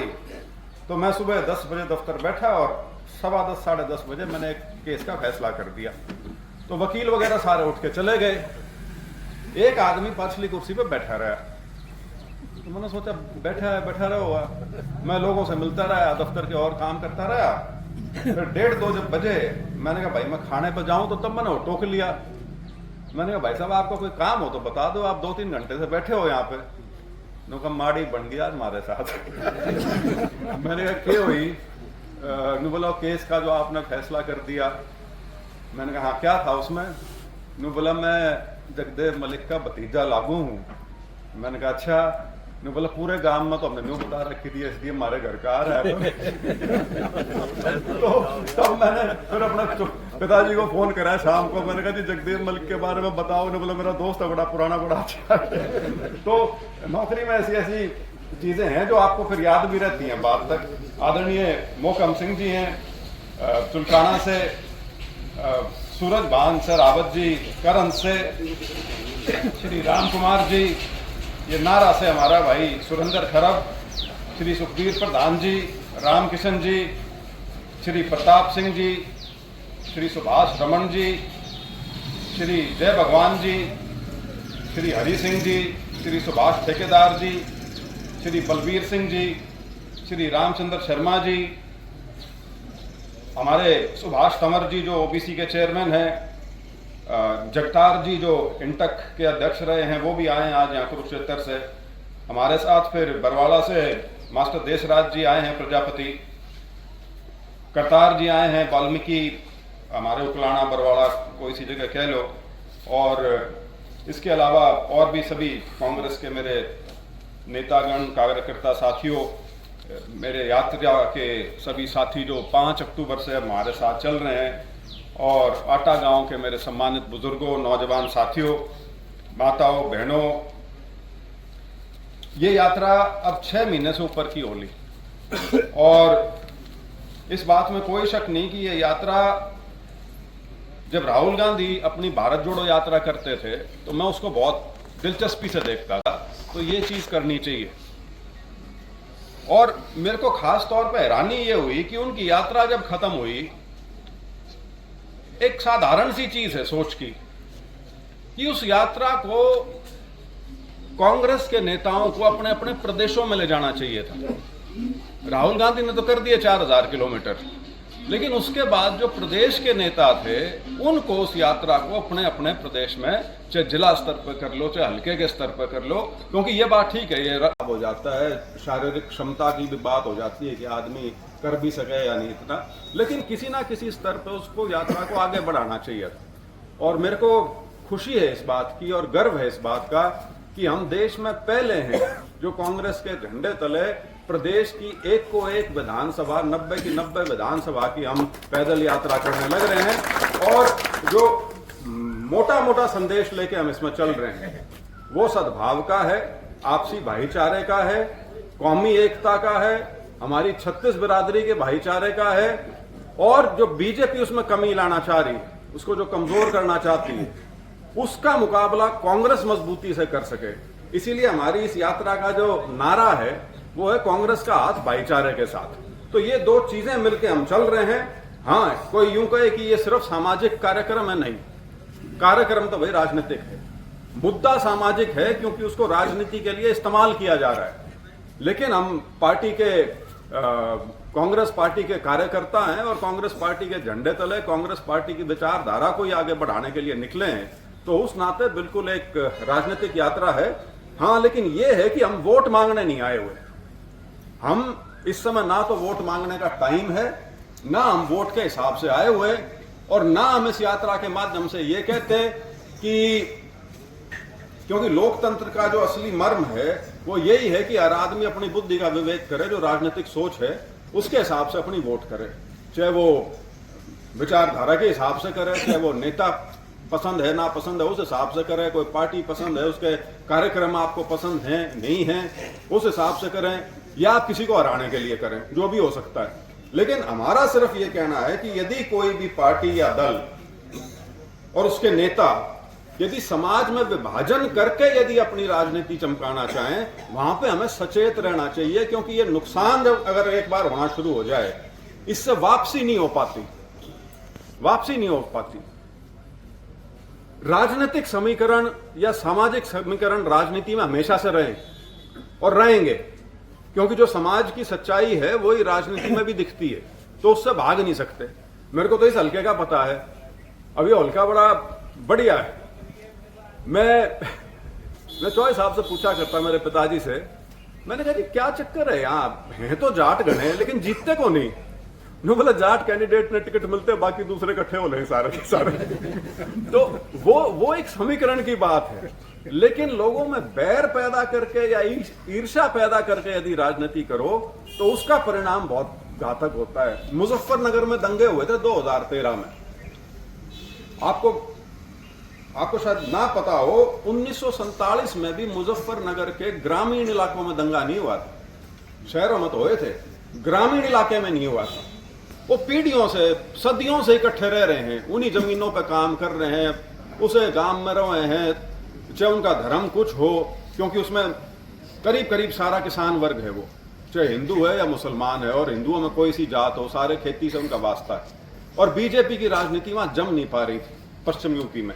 तो मैं सुबह 10 बजे दफ्तर बैठा और 10:15 साढ़े 10 बजे मैंने एक केस का फैसला कर दिया। तो वकील वगैरह सारे उठ के चले गए, एक आदमी पाछली कुर्सी पे बैठा रहा। तो मैंने सोचा बैठा रहा, मैं लोगों से मिलता रहा, दफ्तर के और काम करता रहा। फिर 1:30-2 जब बजे मैंने कहा भाई मैं खाने पर जाऊं, तो तब मैंने टोक लिया। मैंने कहा भाई साहब आपका कोई काम हो तो बता दो, आप 2-3 घंटे से बैठे हो यहाँ पे। नुका माड़ी बन गया हमारे साथ। मैंने कहा क्या हुई? नु बोला केस का जो आपने फैसला कर दिया। मैंने कहा हाँ क्या था उसमें? नु बोला मैं जगदेव मलिक का भतीजा लागू हूँ। मैंने कहा अच्छा। नु बोला पूरे गांव में तो हमने न्यू बता रखी थी इसलिए हमारे घर का आ रहा है। तो मैंने फिर अपने पिताजी को फोन करा शाम को। मैंने कहा जी जगदेव मलिक के बारे में बताओ। ने बोला मेरा दोस्त है, बड़ा पुराना, बड़ा अच्छा है। तो नौकरी में ऐसी ऐसी चीजें हैं जो आपको फिर याद भी रहती हैं बाद तक। आदरणीय मोहकम सिंह जी हैं चुलकाना से, सूरज भान से, रावत जी करण से, श्री राम कुमार जी, ये नारा से हमारा भाई सुरेंद्र खरब, श्री सुखबीर प्रधान जी, राम किशन जी, श्री प्रताप सिंह जी, श्री सुभाष रमन जी, श्री जय भगवान जी, श्री हरि सिंह जी, श्री सुभाष ठेकेदार जी, श्री बलबीर सिंह जी, श्री रामचंद्र शर्मा जी, हमारे सुभाष तंवर जी जो ओबीसी के चेयरमैन हैं, जगतार जी जो इंटक के अध्यक्ष रहे हैं वो भी आए हैं आज यहाँ कुरुक्षेत्र से। हमारे साथ फिर बरवाड़ा से मास्टर देशराज जी आए हैं, प्रजापति करतार जी आए हैं, वाल्मीकि हमारे उकलाना बरवाड़ा कोई सी जगह कह लो। और इसके अलावा और भी सभी कांग्रेस के मेरे नेतागण, कार्यकर्ता साथियों, मेरे यात्रा के सभी साथी जो 5 अक्टूबर से हमारे साथ चल रहे हैं, और आटा गांव के मेरे सम्मानित बुजुर्गों, नौजवान साथियों, माताओं, बहनों, ये यात्रा अब 6 महीने से ऊपर की होली। और इस बात में कोई शक नहीं कि ये यात्रा, जब राहुल गांधी अपनी भारत जोड़ो यात्रा करते थे तो मैं उसको बहुत दिलचस्पी से देखता था। तो ये चीज करनी चाहिए। और मेरे को खास तौर पर हैरानी ये हुई कि उनकी यात्रा जब खत्म हुई, एक साधारण सी चीज है सोच की, कि उस यात्रा को कांग्रेस के नेताओं को अपने अपने प्रदेशों में ले जाना चाहिए था। राहुल गांधी ने तो कर दिए 4000 किलोमीटर, लेकिन उसके बाद जो प्रदेश के नेता थे उनको उस यात्रा को अपने अपने प्रदेश में, चाहे जिला स्तर पर कर लो, चाहे हल्के के स्तर पर कर लो, क्योंकि ये बात ठीक है, ये हो जाता है, शारीरिक क्षमता की भी बात हो जाती है कि आदमी कर भी सके या नहीं इतना, लेकिन किसी ना किसी स्तर पर उसको यात्रा को आगे बढ़ाना चाहिए था। और मेरे को खुशी है इस बात की और गर्व है इस बात का कि हम देश में पहले हैं जो कांग्रेस के झंडे तले प्रदेश की एक को एक विधानसभा, 90 की 90 विधानसभा की हम पैदल यात्रा करने लग रहे हैं। और जो मोटा मोटा संदेश लेके हम इसमें चल रहे हैं वो सद्भाव का है, आपसी भाईचारे का है, कौमी एकता का है, हमारी 36 बिरादरी के भाईचारे का है। और जो बीजेपी उसमें कमी लाना चाह रही, उसको जो कमजोर करना चाहती है, उसका मुकाबला कांग्रेस मजबूती से कर सके। इसीलिए हमारी इस यात्रा का जो नारा है वो है कांग्रेस का हाथ भाईचारे के साथ। तो ये दो चीजें मिलकर हम चल रहे हैं। हाँ, कोई यूं कहे कि ये सिर्फ सामाजिक कार्यक्रम है, नहीं, कार्यक्रम तो भाई राजनीतिक है, मुद्दा सामाजिक है क्योंकि उसको राजनीति के लिए इस्तेमाल किया जा रहा है। लेकिन हम पार्टी के कांग्रेस पार्टी के कार्यकर्ता हैं और कांग्रेस पार्टी के झंडे तले कांग्रेस पार्टी की विचारधारा को ही आगे बढ़ाने के लिए निकले हैं, तो उस नाते बिल्कुल एक राजनीतिक यात्रा है। हाँ, लेकिन ये है कि हम वोट मांगने नहीं आए हुए। हम इस समय ना तो वोट मांगने का टाइम है, ना हम वोट के हिसाब से आए हुए, और ना हम इस यात्रा के माध्यम से ये कहते कि, क्योंकि लोकतंत्र का जो असली मर्म है वो यही है कि हर आदमी अपनी बुद्धि का विवेक करे, जो राजनीतिक सोच है उसके हिसाब से अपनी वोट करे, चाहे वो विचारधारा के हिसाब से करे, चाहे वो नेता पसंद है ना पसंद है उस हिसाब से करें, कोई पार्टी पसंद है, उसके कार्यक्रम आपको पसंद हैं नहीं हैं उस हिसाब से करें, या आप किसी को हराने के लिए करें, जो भी हो सकता है। लेकिन हमारा सिर्फ ये कहना है कि यदि कोई भी पार्टी या दल और उसके नेता यदि समाज में विभाजन करके यदि अपनी राजनीति चमकाना चाहें, वहां पे हमें सचेत रहना चाहिए, क्योंकि ये नुकसान जब अगर एक बार होना शुरू हो जाए, इससे वापसी नहीं हो पाती, वापसी नहीं हो पाती। राजनीतिक समीकरण या सामाजिक समीकरण राजनीति में हमेशा से रहे और रहेंगे, क्योंकि जो समाज की सच्चाई है वही राजनीति में भी दिखती है, तो उससे भाग नहीं सकते। मेरे को तो इस हल्के का पता है, अब ये हल्का बड़ा बढ़िया है। मैं 24 साहब से पूछा करता मेरे पिताजी से मैंने कहा जी क्या चक्कर है, यहाँ हैं तो जाट गणे लेकिन जीतते को नहीं। उन्होंने बोला जाट कैंडिडेट ने टिकट मिलते बाकी दूसरे इकट्ठे हो रहे सारे के सारे। तो वो एक समीकरण की बात है, लेकिन लोगों में बैर पैदा करके या ईर्ष्या पैदा करके यदि राजनीति करो तो उसका परिणाम बहुत घातक होता है। मुजफ्फरनगर में दंगे हुए थे 2013 में, आपको शायद ना पता हो, 1947 में भी मुजफ्फरनगर के ग्रामीण इलाकों में दंगा नहीं हुआ था। शहरों में तो हुए थे, ग्रामीण इलाके में नहीं हुआ था। वो पीढ़ियों से सदियों से इकट्ठे रह रहे हैं, उन्हीं जमीनों पर काम कर रहे हैं, उसे गांव में रहे हैं, चाहे उनका धर्म कुछ हो, क्योंकि उसमें करीब करीब सारा किसान वर्ग है, वो चाहे हिंदू है या मुसलमान है, और हिंदुओं में कोई सी जात हो, सारे खेती से उनका वास्ता है। और बीजेपी की राजनीति वहां जम नहीं पा रही थी पश्चिम यूपी में।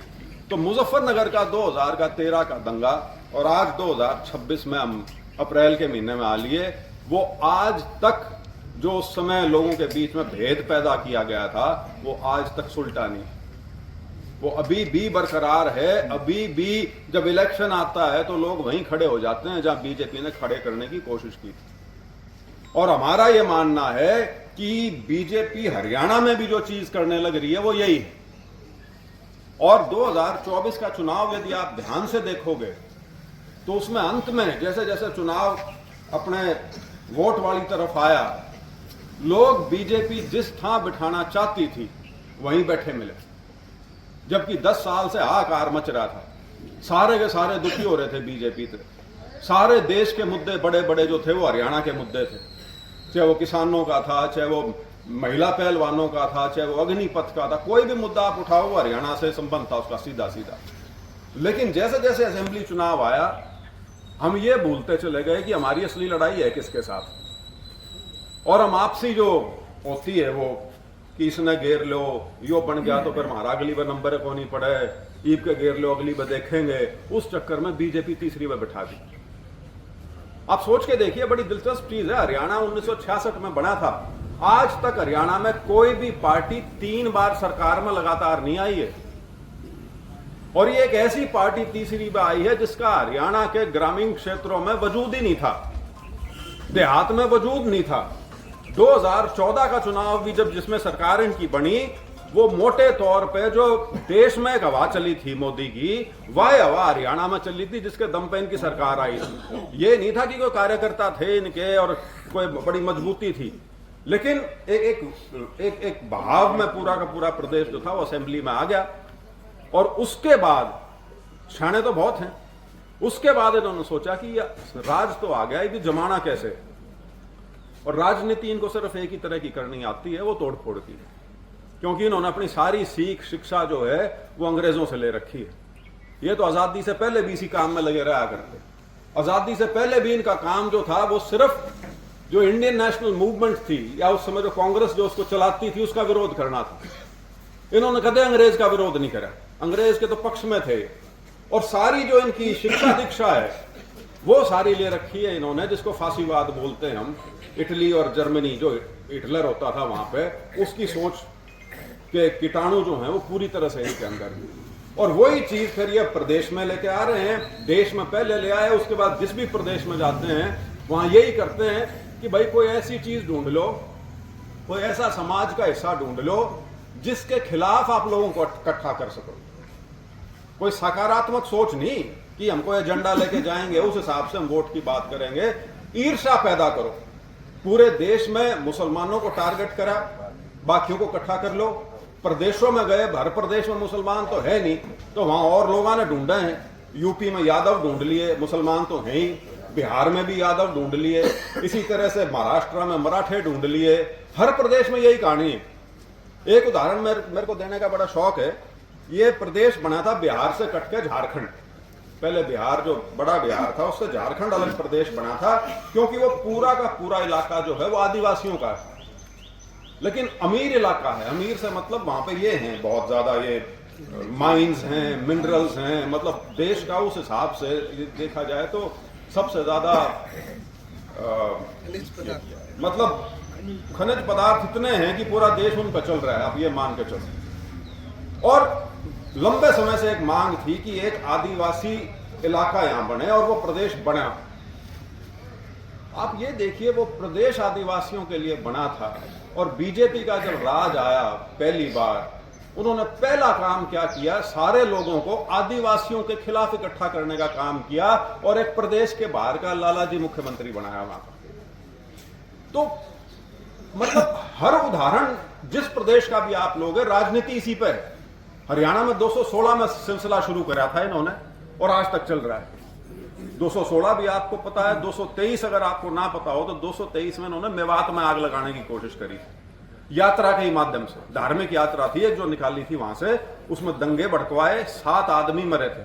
तो मुजफ्फरनगर का 2013 का दंगा और आज 2026 में हम अप्रैल के महीने में आ लिए, वो आज तक जो उस समय लोगों के बीच में भेद पैदा किया गया था वो आज तक सुलटा नहीं, वो अभी भी बरकरार है। अभी भी जब इलेक्शन आता है तो लोग वहीं खड़े हो जाते हैं जहां बीजेपी ने खड़े करने की कोशिश की थी। और हमारा यह मानना है कि बीजेपी हरियाणा में भी जो चीज करने लग रही है वो यही है। और 2024 का चुनाव यदि आप ध्यान से देखोगे तो उसमें अंत में जैसे जैसे चुनाव अपने वोट वाली तरफ आया, लोग बीजेपी जिस थां बिठाना चाहती थी वहीं बैठे मिले, जबकि 10 साल से हाहाकार मच रहा था। सारे के सारे दुखी हो रहे थे बीजेपी से। सारे देश के मुद्दे बड़े बड़े जो थे वो हरियाणा के मुद्दे थे, चाहे वो किसानों का था, चाहे वो महिला पहलवानों का था, चाहे वो अग्निपथ का था, कोई भी मुद्दा आप उठाओ वो हरियाणा से संबंध था उसका सीधा सीधा। लेकिन जैसे जैसे असेंबली चुनाव आया हम ये भूलते चले गए कि हमारी असली लड़ाई है किसके साथ, और हम आपसी जो होती है वो कि इसने घेर लो, यो बन गया तो फिर हमारा अगली बार नंबर को नहीं पड़े, ईब के घेर लो अगली बार देखेंगे, उस चक्कर में बीजेपी तीसरी बार बैठा दी। आप सोच के देखिए, बड़ी दिलचस्प चीज है, हरियाणा 1966 में बना था, आज तक हरियाणा में कोई भी पार्टी 3 बार सरकार में लगातार नहीं आई है। और ये एक ऐसी पार्टी तीसरी बार आई है जिसका हरियाणा के ग्रामीण क्षेत्रों में वजूद ही नहीं था, देहात में वजूद नहीं था। 2014 का चुनाव भी जब जिसमें सरकार इनकी बनी, वो मोटे तौर पे जो देश में एक हवा चली थी मोदी की, वह हवा हरियाणा में चली थी जिसके दम पे इनकी सरकार आई थी। ये नहीं था कि कोई कार्यकर्ता थे इनके और कोई बड़ी मजबूती थी, लेकिन एक बहाव में पूरा का पूरा प्रदेश जो था वो असेंबली में आ गया। और उसके बाद शाने तो बहुत हैं, उसके बाद इन्होंने सोचा कि राज तो आ गया, ये जमाना कैसे। और राजनीति इनको सिर्फ एक ही तरह की करनी आती है, वो तोड़ फोड़ की, क्योंकि इन्होंने अपनी सारी सीख शिक्षा जो है वो अंग्रेजों से ले रखी है। ये तो आजादी से पहले भी इसी काम में लगे रहा करते, आजादी से पहले भी इनका काम जो था वो सिर्फ जो इंडियन नेशनल मूवमेंट थी या उस समय जो कांग्रेस जो उसको चलाती थी उसका विरोध करना था। इन्होंने कदे अंग्रेज का विरोध नहीं करा, अंग्रेज के तो पक्ष में थे। और सारी जो इनकी शिक्षा दीक्षा है वो सारी ले रखी है इन्होंने, जिसको फांसीवाद बोलते हैं हम। इटली और जर्मनी जो हिटलर होता था वहां पे, उसकी सोच के कीटाणु जो हैं वो पूरी तरह से इनके अंदर। और वही चीज फिर ये प्रदेश में लेके आ रहे हैं, देश में पहले ले आए, उसके बाद जिस भी प्रदेश में जाते हैं वहां यही करते हैं कि भाई कोई ऐसी चीज ढूंढ लो, कोई ऐसा समाज का हिस्सा ढूंढ लो जिसके खिलाफ आप लोगों को इकट्ठा कर सको। कोई सकारात्मक सोच नहीं कि हमको एजेंडा लेके जाएंगे उस हिसाब से हम वोट की बात करेंगे। ईर्ष्या पैदा करो, पूरे देश में मुसलमानों को टारगेट करा, बाकियों को इकट्ठा कर लो। प्रदेशों में गए, हर प्रदेश में मुसलमान तो है नहीं, तो वहां और लोगों ने ढूंढे हैं। यूपी में यादव ढूंढ लिए, मुसलमान तो हैं ही, बिहार में भी यादव ढूंढ लिए, इसी तरह से महाराष्ट्र में मराठे ढूंढ लिए, हर प्रदेश में यही कहानी है। एक उदाहरण मेरे को देने का बड़ा शौक है। ये प्रदेश बना था बिहार से कट के झारखंड, पहले बिहार जो बड़ा बिहार था उससे झारखंड अलग प्रदेश बना था, क्योंकि वो पूरा का पूरा इलाका जो है वो आदिवासियों का है, लेकिन अमीर इलाका है। अमीर से मतलब वहां पे ये हैं बहुत ज्यादा, ये माइंस हैं, मिनरल्स हैं, मतलब देश का उस हिसाब से देखा जाए तो सबसे ज्यादा मतलब खनिज पदार्थ इतने हैं कि पूरा देश उन पर चल रहा है, आप ये मान के चलो। और लंबे समय से एक मांग थी कि एक आदिवासी इलाका यहां बने, और वो प्रदेश बना। आप ये देखिए, वो प्रदेश आदिवासियों के लिए बना था और बीजेपी का जब राज आया पहली बार, उन्होंने पहला काम क्या किया, सारे लोगों को आदिवासियों के खिलाफ इकट्ठा करने का काम किया और एक प्रदेश के बाहर का लालाजी मुख्यमंत्री बनाया वहां का। तो मतलब हर उदाहरण जिस प्रदेश का भी आप लोग, राजनीति इसी पे है। हरियाणा में 216 में सिलसिला शुरू करा था इन्होंने और आज तक चल रहा है। 216 भी आपको पता है, 223 अगर आपको ना पता हो तो 223 में इन्होंने मेवात में आग लगाने की कोशिश करी, यात्रा के ही माध्यम से। धार्मिक यात्रा थी एक जो निकाली थी वहां से, उसमें दंगे भड़कवाए, 7 आदमी मरे थे,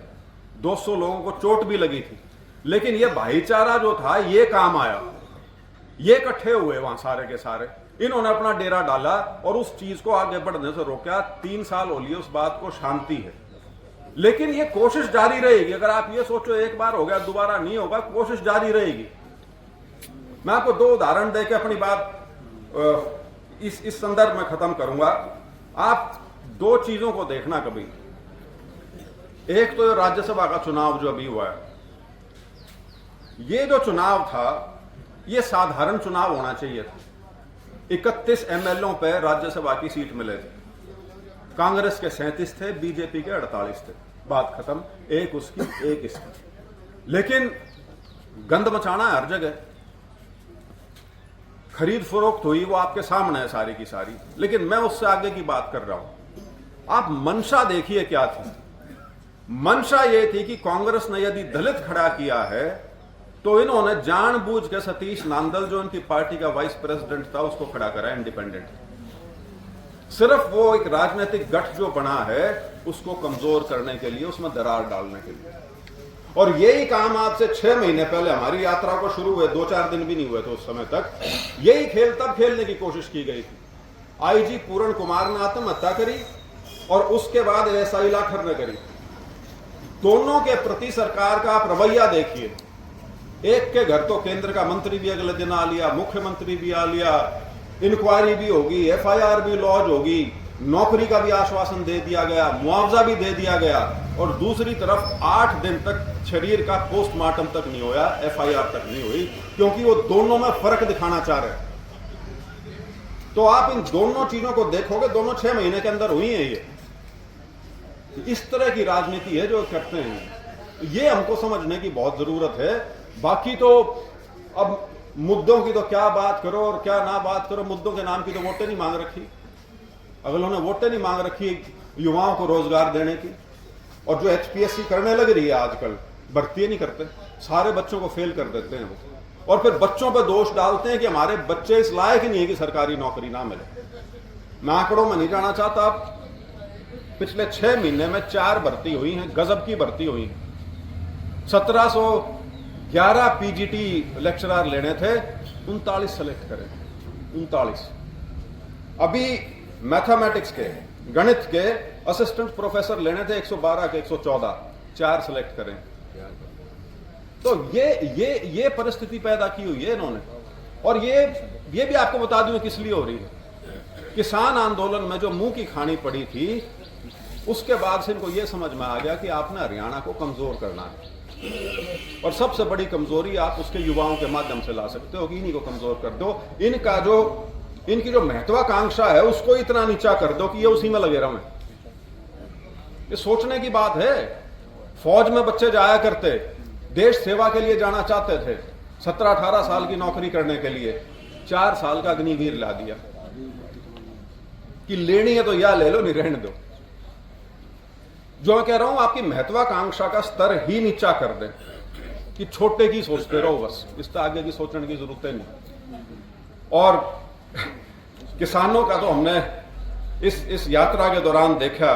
200 लोगों को चोट भी लगी थी। लेकिन ये भाईचारा जो था ये काम आया, ये इकट्ठे हुए वहां सारे के सारे, इन्होंने अपना डेरा डाला और उस चीज को आगे बढ़ने से रोका। 3 साल हो लिए उस बात को, शांति है। लेकिन ये कोशिश जारी रहेगी। अगर आप ये सोचो एक बार हो गया दोबारा नहीं होगा, कोशिश जारी रहेगी। मैं आपको 2 उदाहरण देके अपनी बात इस संदर्भ में खत्म करूंगा। आप 2 चीजों को देखना कभी। एक तो राज्यसभा का चुनाव जो अभी हुआ है, ये जो चुनाव था ये साधारण चुनाव होना चाहिए था। 31 एमएलओ पे राज्यसभा की सीट मिले थे, कांग्रेस के 37 थे, बीजेपी के 48 थे, बात खत्म। एक उसकी एक इसकी। लेकिन गंद मचाना हर जगह, खरीद फरोख्त हुई वो आपके सामने है सारी की सारी। लेकिन मैं उससे आगे की बात कर रहा हूं। आप मंशा देखिए क्या थी। मंशा ये थी कि कांग्रेस ने यदि दलित खड़ा किया है तो इन्होंने जानबूझ के सतीश नांदल जो इनकी पार्टी का वाइस प्रेसिडेंट था उसको खड़ा करा इंडिपेंडेंट। सिर्फ वो एक राजनीतिक गठ जो बना है उसको कमजोर करने के लिए, उसमें दरार डालने के लिए। और यही काम आपसे 6 महीने पहले हमारी यात्रा को शुरू हुए, 2-4 दिन भी नहीं हुए थे उस समय तक, यही खेल तब खेलने की कोशिश की गई थी। आईजी पूरण कुमार ने आत्महत्या करी और उसके बाद एएसआई लाखर ने करी। दोनों के प्रति सरकार का आप रवैया देखिए। एक के घर तो केंद्र का मंत्री भी अगले दिन आ लिया, मुख्यमंत्री भी आ लिया, इंक्वायरी भी होगी, एफआईआर भी लॉन्च होगी, नौकरी का भी आश्वासन दे दिया गया, मुआवजा भी दे दिया गया। और दूसरी तरफ 8 दिन तक शरीर का पोस्टमार्टम तक नहीं होया, एफआईआर तक नहीं हुई, क्योंकि वो दोनों में फर्क दिखाना चाह रहे। तो आप इन दोनों चीजों को देखोगे, दोनों 6 महीने के अंदर हुई है। ये इस तरह की राजनीति है जो करते हैं। ये हमको समझने की बहुत जरूरत है। बाकी तो अब मुद्दों की तो क्या बात करो और क्या ना बात करो, मुद्दों के नाम की तो वोटें नहीं मांग रखी। अगर उन्होंने वोटें नहीं मांग रखी युवाओं को रोजगार देने की, और जो एचपीएससी करने लग रही है आजकल, भर्ती नहीं करते, सारे बच्चों को फेल कर देते हैं वो, और फिर बच्चों पर दोष डालते हैं कि हमारे बच्चे इस लायक ही नहीं है कि सरकारी नौकरी ना मिले। मैं आंकड़ों में नहीं जाना चाहता। पिछले 6 महीने में 4 भर्ती हुई हैं, गजब की भर्ती हुई हैं। 1711 पीजीटी लेक्चरर लेने थे, 39 सेलेक्ट करें, 39। अभी मैथमेटिक्स के, गणित के असिस्टेंट प्रोफेसर लेने थे 112 के 114, 4 सेलेक्ट करें। तो ये परिस्थिति पैदा की हुई है इन्होंने। और ये भी आपको बता दूं किस लिए हो रही है। किसान आंदोलन में जो मुंह की खानी पड़ी थी, उसके बाद से इनको यह समझ में आ गया कि आपने हरियाणा को कमजोर करना है, और सबसे बड़ी कमजोरी आप उसके युवाओं के माध्यम से ला सकते हो कि इन्हीं को कमजोर कर दो। इनकी जो महत्वाकांक्षा है उसको इतना नीचा कर दो कि ये उसी में लगे रहें। ये सोचने की बात है। फौज में बच्चे जाया करते, देश सेवा के लिए जाना चाहते थे, 17-18 साल की नौकरी करने के लिए 4 साल का अग्निवीर ला दिया कि लेनी है तो या ले लो, नहीं रहने दो। जो मैं कह रहा हूं, आपकी महत्वाकांक्षा का स्तर ही नीचा कर दें कि छोटे की सोचते रहो, बस इससे आगे की सोचने की जरूरत नहीं। और किसानों का तो हमने इस यात्रा के दौरान देखा,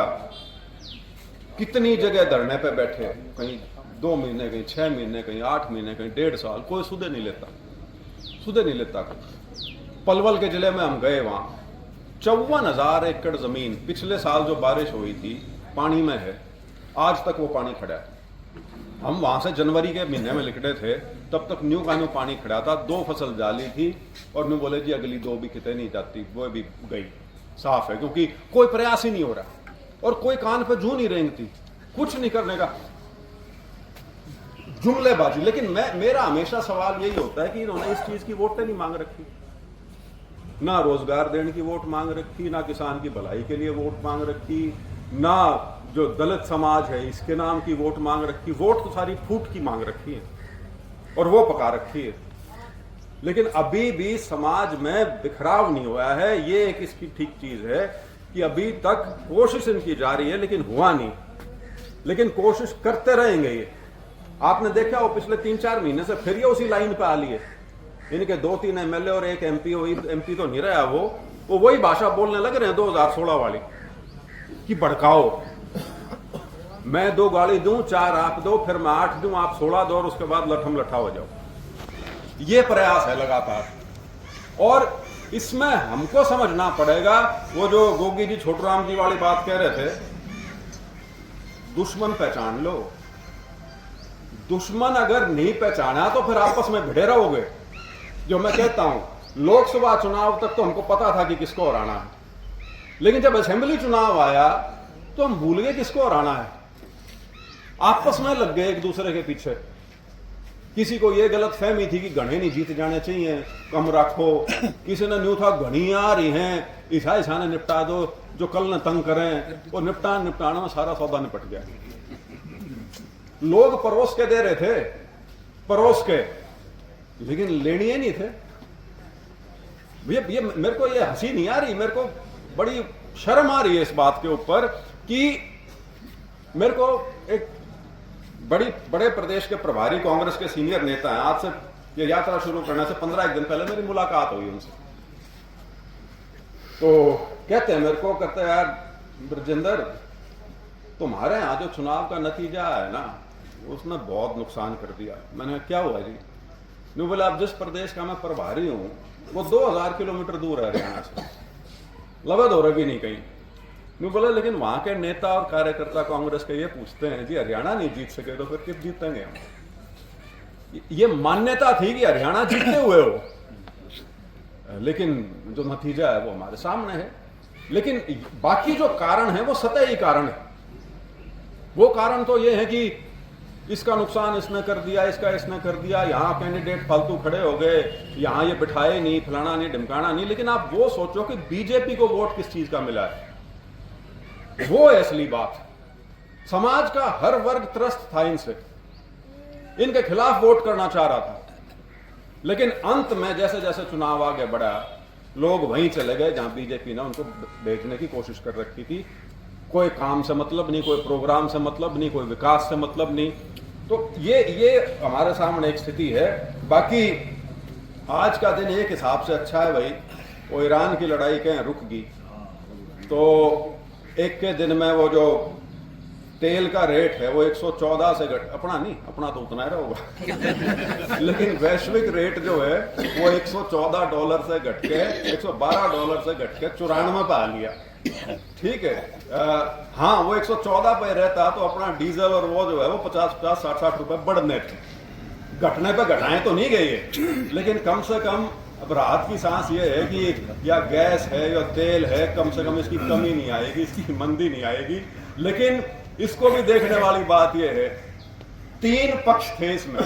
कितनी जगह धरने पे बैठे, कहीं 2 महीने, कहीं 6 महीने, कहीं 8 महीने, कहीं 1.5 साल, कोई सुधे नहीं लेता। पलवल के जिले में हम गए, वहां 54,000 एकड़ जमीन पिछले साल जो बारिश हुई थी पानी में है, आज तक वो पानी खड़ा है। हम वहां से जनवरी के महीने में निकले थे, तब तक न्यू का न्यू पानी खड़ा था, 2 फसल डाली थी और न्यू बोले जी अगली 2 भी कितने नहीं जाती, वो भी गई, साफ है, क्योंकि कोई प्रयास ही नहीं हो रहा और कोई कान पे जू नहीं रेंगती, कुछ नहीं करने का। जुमलेबाजी। लेकिन मेरा हमेशा सवाल यही होता है कि इन्होंने इस चीज की वोट नहीं मांग रखी, ना रोजगार देने की वोट मांग रखी, ना किसान की भलाई के लिए वोट मांग रखी, ना जो दलित समाज है इसके नाम की वोट मांग रखी। वोट तो सारी फूट की मांग रखी है और वो पका रखी है। लेकिन अभी भी समाज में बिखराव नहीं हुआ है। ये एक इसकी ठीक चीज है कि अभी तक कोशिश इनकी जारी है लेकिन हुआ नहीं, लेकिन कोशिश करते रहेंगे। ये आपने देखा वो पिछले 3-4 महीने से फिर ये उसी लाइन पे आ लिए। इनके 2-3 एमएलए और एक एमपी, एमपी तो नहीं रहा वो वही भाषा बोलने लग रहे हैं 2016 वाली कि भड़काओ, मैं 2 गाड़ी दूं, 4 आप दो, फिर मैं 8 दूं, आप 16 दो और उसके बाद लठम लठा हो जाओ। ये प्रयास है लगातार। और इसमें हमको समझना पड़ेगा, वो जो गोगी जी छोटूराम जी वाली बात कह रहे थे, दुश्मन पहचान लो। दुश्मन अगर नहीं पहचाना तो फिर आपस में भिड़े रहोगे। जो मैं कहता हूं लोकसभा चुनाव तक तो हमको पता था कि किसको हराना है, लेकिन जब असेंबली चुनाव आया तो हम भूल गए किसको हराना है। आपस में लग गए एक दूसरे के पीछे। किसी को यह गलत फहमी थी कि घने नहीं जीत जाने चाहिए, कम रखो। किसी ने न्यू था घनी आ रही हैं, ईसा ने निपटा दो, जो कल न तंग करें, वो निपटाने में सारा सौदा निपट गया। लोग परोस के दे रहे थे, परोस के, लेकिन लेने ही नहीं थे। ये मेरे को ये हंसी नहीं आ रही, मेरे को बड़ी शर्म आ रही है इस बात के ऊपर कि मेरे को एक बड़े प्रदेश के प्रभारी कांग्रेस के सीनियर नेता हैं, आज से ये यात्रा शुरू करने से 15 दिन पहले मेरी मुलाकात हुई उनसे। तो कहते हैं मेरे को, कहते हैं यार ब्रजेंद्र, तुम्हारे यहां जो चुनाव का नतीजा है ना, उसने बहुत नुकसान कर दिया। मैंने क्या हुआ जी? नहीं बोले, अब जिस प्रदेश का मैं प्रभारी हूं वो 2000 किलोमीटर दूर है हरियाणा से, लबद हो रही भी नहीं कहीं। नहीं बोला, लेकिन वहां के नेता और कार्यकर्ता कांग्रेस के ये पूछते हैं जी हरियाणा नहीं जीत सके तो फिर किस जीतेंगे हम? ये मान्यता थी कि हरियाणा जीतते हुए हो, लेकिन जो नतीजा है वो हमारे सामने है। लेकिन बाकी जो कारण है वो सतही कारण है। वो कारण तो ये है कि इसका नुकसान इसने कर दिया, इसका इसने कर दिया, यहां कैंडिडेट फालतू खड़े हो गए, यहां ये बिठाए नहीं, फलाना नहीं, ढिमकाना नहीं। लेकिन आप वो सोचो कि बीजेपी को वोट किस चीज का मिला है, वो है असली बात। समाज का हर वर्ग त्रस्त था इनसे, इनके खिलाफ वोट करना चाह रहा था। लेकिन अंत में जैसे जैसे चुनाव आगे बढ़ा, लोग वहीं चले गए जहां बीजेपी ने उनको भेजने की कोशिश कर रखी थी। कोई काम से मतलब नहीं, कोई प्रोग्राम से मतलब नहीं, कोई विकास से मतलब नहीं। तो ये हमारे सामने एक स्थिति है। बाकी आज का दिन एक हिसाब से अच्छा है भाई, वो ईरान की लड़ाई कहें रुक गई, तो एक के दिन में वो जो तेल का रेट है वो 114 से घट, अपना नहीं, अपना तो उतना ही होगा लेकिन वैश्विक रेट जो है वो $114 से घट के $112 से घट के 94 पे आ लिया। ठीक है, हाँ वो 114 पे रहता तो अपना डीजल और वो जो है वो 50-50, 60-60 रुपए बढ़ने थे। घटने पे घटाए तो नहीं गई है, लेकिन कम से कम अब राहत की सांस ये है कि या गैस है या तेल है, कम से कम इसकी कमी नहीं आएगी, इसकी मंदी नहीं आएगी। लेकिन इसको भी देखने वाली बात यह है, 3 पक्ष थे इसमें।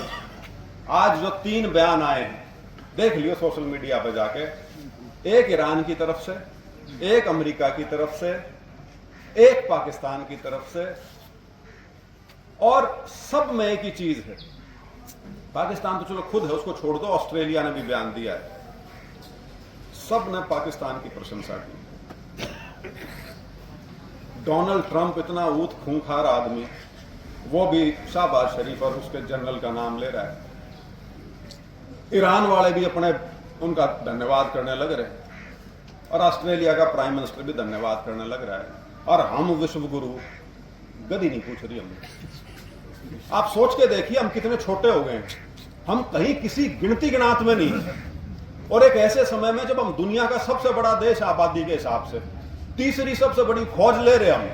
आज जो 3 बयान आए हैं, देख लियो सोशल मीडिया पे जाके, एक ईरान की तरफ से, एक अमेरिका की तरफ से, एक पाकिस्तान की तरफ से, और सब में एक ही चीज है। पाकिस्तान तो चलो खुद है, उसको छोड़ दो, ऑस्ट्रेलिया ने भी बयान दिया है, सब ने पाकिस्तान की प्रशंसा की। डोनाल्ड ट्रंप इतना ऊत खूंखार आदमी, वो भी शाहबाज शरीफ और उसके जनरल का नाम ले रहा है। ईरान वाले भी अपने उनका धन्यवाद करने लग रहे हैं, और ऑस्ट्रेलिया का प्राइम मिनिस्टर भी धन्यवाद करने लग रहा है। और हम विश्व गुरु गदी नहीं पूछ रही हमने। आप सोच के देखिए हम कितने छोटे हो गए हैं, हम कहीं किसी गिनती गिनात में नहीं, और एक ऐसे समय में जब हम दुनिया का सबसे बड़ा देश आबादी के हिसाब से, तीसरी सबसे बड़ी फौज ले रहे हम।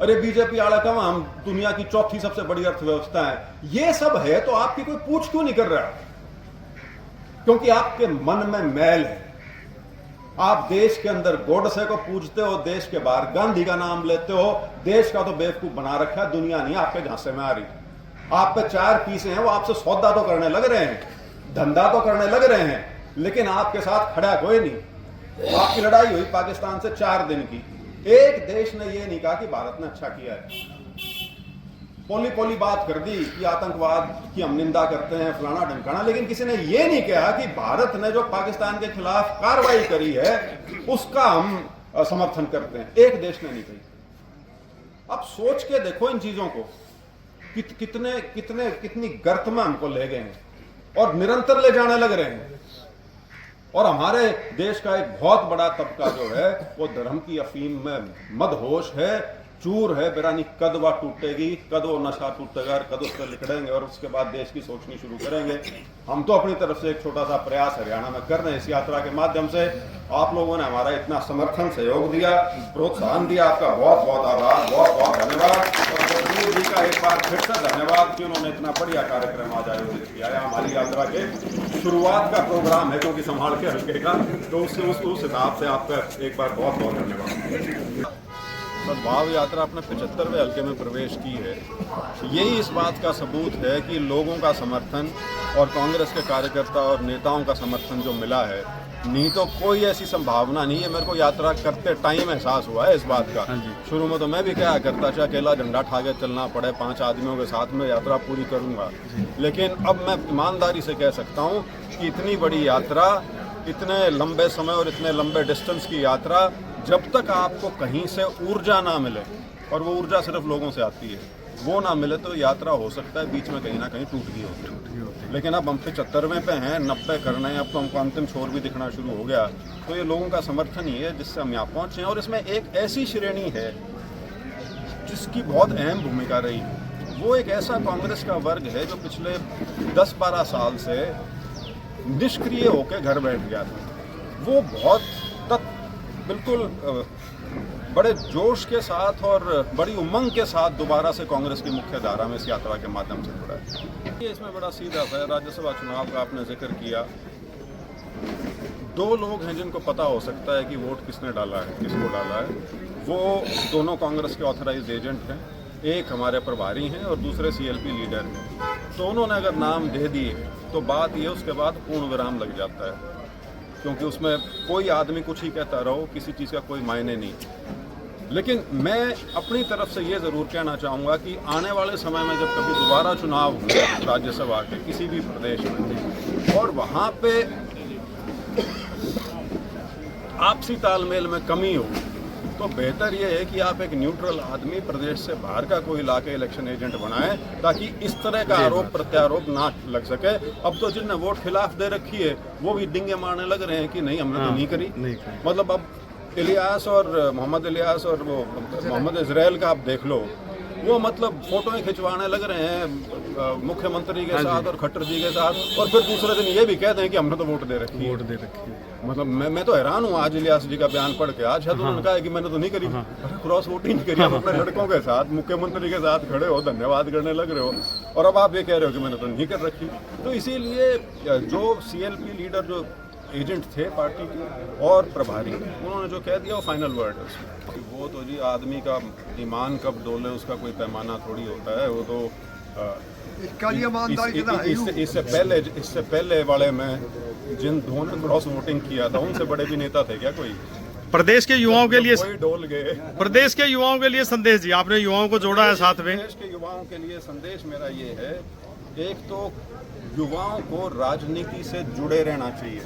अरे बीजेपी वाला कहा हम दुनिया की 4थी सबसे बड़ी अर्थव्यवस्था है। ये सब है तो आपकी कोई पूछ क्यों नहीं कर रहा? क्योंकि आपके मन में मैल है। आप देश के अंदर गोडसे को पूजते हो, देश के बाहर गांधी का नाम लेते हो। देश का तो बेवकूफ बना रखा है, दुनिया नहीं आपके झांसे में आ रही। आप पे 4 पीसे हैं, वो आपसे सौदा तो करने लग रहे हैं, धंधा तो करने लग रहे हैं, लेकिन आपके साथ खड़ा कोई नहीं। आपकी लड़ाई हुई पाकिस्तान से 4 दिन की, एक देश ने ये नहीं कहा कि भारत ने अच्छा किया है। पोली पोली बात कर दी कि आतंकवाद की हम निंदा करते हैं, फलाना ढमकाना, लेकिन किसी ने ये नहीं कहा कि भारत ने जो पाकिस्तान के खिलाफ कार्रवाई करी है उसका हम समर्थन करते हैं। एक देश ने नहीं कही। अब सोच के देखो इन चीजों को, कितनी गर्त में हमको ले गए हैं और निरंतर ले जाने लग रहे हैं। और हमारे देश का एक बहुत बड़ा तबका जो है वो धर्म की अफीम में मदहोश है, चूर है। बिरानी कद वह टूटेगी, कद वो नशा टूटेगा, कद उस पर लिखड़ेंगे और उसके बाद देश की सोचनी शुरू करेंगे। हम तो अपनी तरफ से एक छोटा सा प्रयास हरियाणा में कर रहे हैं इस यात्रा के माध्यम से। आप लोगों ने हमारा इतना समर्थन, सहयोग दिया, प्रोत्साहन दिया, आपका बहुत बहुत आभार, बहुत बहुत धन्यवाद। और जसवीर जी का एक बार फिर से धन्यवाद कि उन्होंने इतना बढ़िया कार्यक्रम आज आयोजित किया है। हमारी यात्रा के शुरुआत का प्रोग्राम है, क्योंकि संभाल के हल्के का, तो उस हिसाब से आपका एक बार बहुत बहुत धन्यवाद। सद्भाव यात्रा अपने 75वें हल्के में प्रवेश की है। यही इस बात का सबूत है कि लोगों का समर्थन और कांग्रेस के कार्यकर्ता और नेताओं का समर्थन जो मिला है, नहीं तो कोई ऐसी संभावना नहीं है। मेरे को यात्रा करते टाइम एहसास हुआ है इस बात का। शुरू में तो मैं भी क्या करता, चाहे अकेला झंडा ठा के चलना पड़े, 5 आदमियों के साथ में यात्रा पूरी करूंगा, लेकिन अब मैं ईमानदारी से कह सकता हूँ कि इतनी बड़ी यात्रा, इतने लंबे समय और इतने लंबे डिस्टेंस की यात्रा, जब तक आपको कहीं से ऊर्जा ना मिले, और वो ऊर्जा सिर्फ लोगों से आती है, वो ना मिले तो यात्रा हो सकता है बीच में कहीं ना कहीं टूट गई होती। लेकिन अब हम 75वें पे हैं, 90 करना है, अब तो हमको अंतिम छोर भी दिखना शुरू हो गया। तो ये लोगों का समर्थन ही है जिससे हम यहाँ पहुँचे हैं। और इसमें एक ऐसी श्रेणी है जिसकी बहुत अहम भूमिका रही। वो एक ऐसा कांग्रेस का वर्ग है जो पिछले 10-12 साल से निष्क्रिय होकर घर बैठ गया था। वो बहुत बिल्कुल बड़े जोश के साथ और बड़ी उमंग के साथ दोबारा से कांग्रेस की मुख्य धारा में इस यात्रा के माध्यम से जुड़ा है। ये इसमें बड़ा सीधा है। राज्यसभा चुनाव का आपने जिक्र किया, 2 लोग हैं जिनको पता हो सकता है कि वोट किसने डाला है, किसको डाला है। वो दोनों कांग्रेस के ऑथराइज्ड एजेंट हैं, एक हमारे प्रभारी हैं और दूसरे CLP लीडर हैं। दोनों ने अगर नाम दे दिए तो बात ये उसके बाद पूर्ण विराम लग जाता है, क्योंकि उसमें कोई आदमी कुछ ही कहता रहो, किसी चीज़ का कोई मायने नहीं। लेकिन मैं अपनी तरफ से ये ज़रूर कहना चाहूँगा कि आने वाले समय में जब कभी दोबारा चुनाव हो राज्यसभा के किसी भी प्रदेश में, और वहाँ पे आपसी तालमेल में कमी हो, तो बेहतर ये है कि आप एक न्यूट्रल आदमी प्रदेश से बाहर का कोई ला के इलेक्शन एजेंट बनाएं, ताकि इस तरह का आरोप प्रत्यारोप ना लग सके। अब तो जिनने वोट खिलाफ दे रखी है वो भी डिंगे मारने लग रहे हैं कि नहीं, हमने तो नहीं करी। मतलब अब इलियास और मोहम्मद इलियास और वो मोहम्मद इजराइल का आप देख लो, वो मतलब फोटोएं खिंचवाने लग रहे हैं मुख्यमंत्री के साथ और खट्टर जी के साथ, और फिर दूसरे दिन ये भी कहते हैं कि हमने तो वोट दे रखी है। मतलब मैं तो हैरान हूँ आज इलियास जी का बयान पढ़ के। आज शायद उन्होंने कहा है कि मैंने तो नहीं करी, क्रॉस वोटिंग करी। आप अपने लड़कों के साथ मुख्यमंत्री के साथ खड़े हो, धन्यवाद करने लग रहे हो, और अब आप ये कह रहे हो कि मैंने तो नहीं कर रखी। तो इसीलिए जो CLP लीडर, जो एजेंट थे पार्टी के और प्रभारी, उन्होंने जो कह दिया वो फाइनल वर्ड है उसमें। वो तो जी आदमी का ईमान कब डोले उसका कोई पैमाना थोड़ी होता है। वो तो इससे पहले वाले में जिन दो ने क्रॉस वोटिंग किया था उनसे बड़े भी नेता थे क्या कोई? प्रदेश के युवाओं के लिए कोई डोल गए। प्रदेश के युवाओं के लिए संदेश जी, आपने युवाओं को जोड़ा है साथ में। प्रदेश के युवाओं के लिए संदेश मेरा ये है, एक तो युवाओं को राजनीति से जुड़े रहना चाहिए।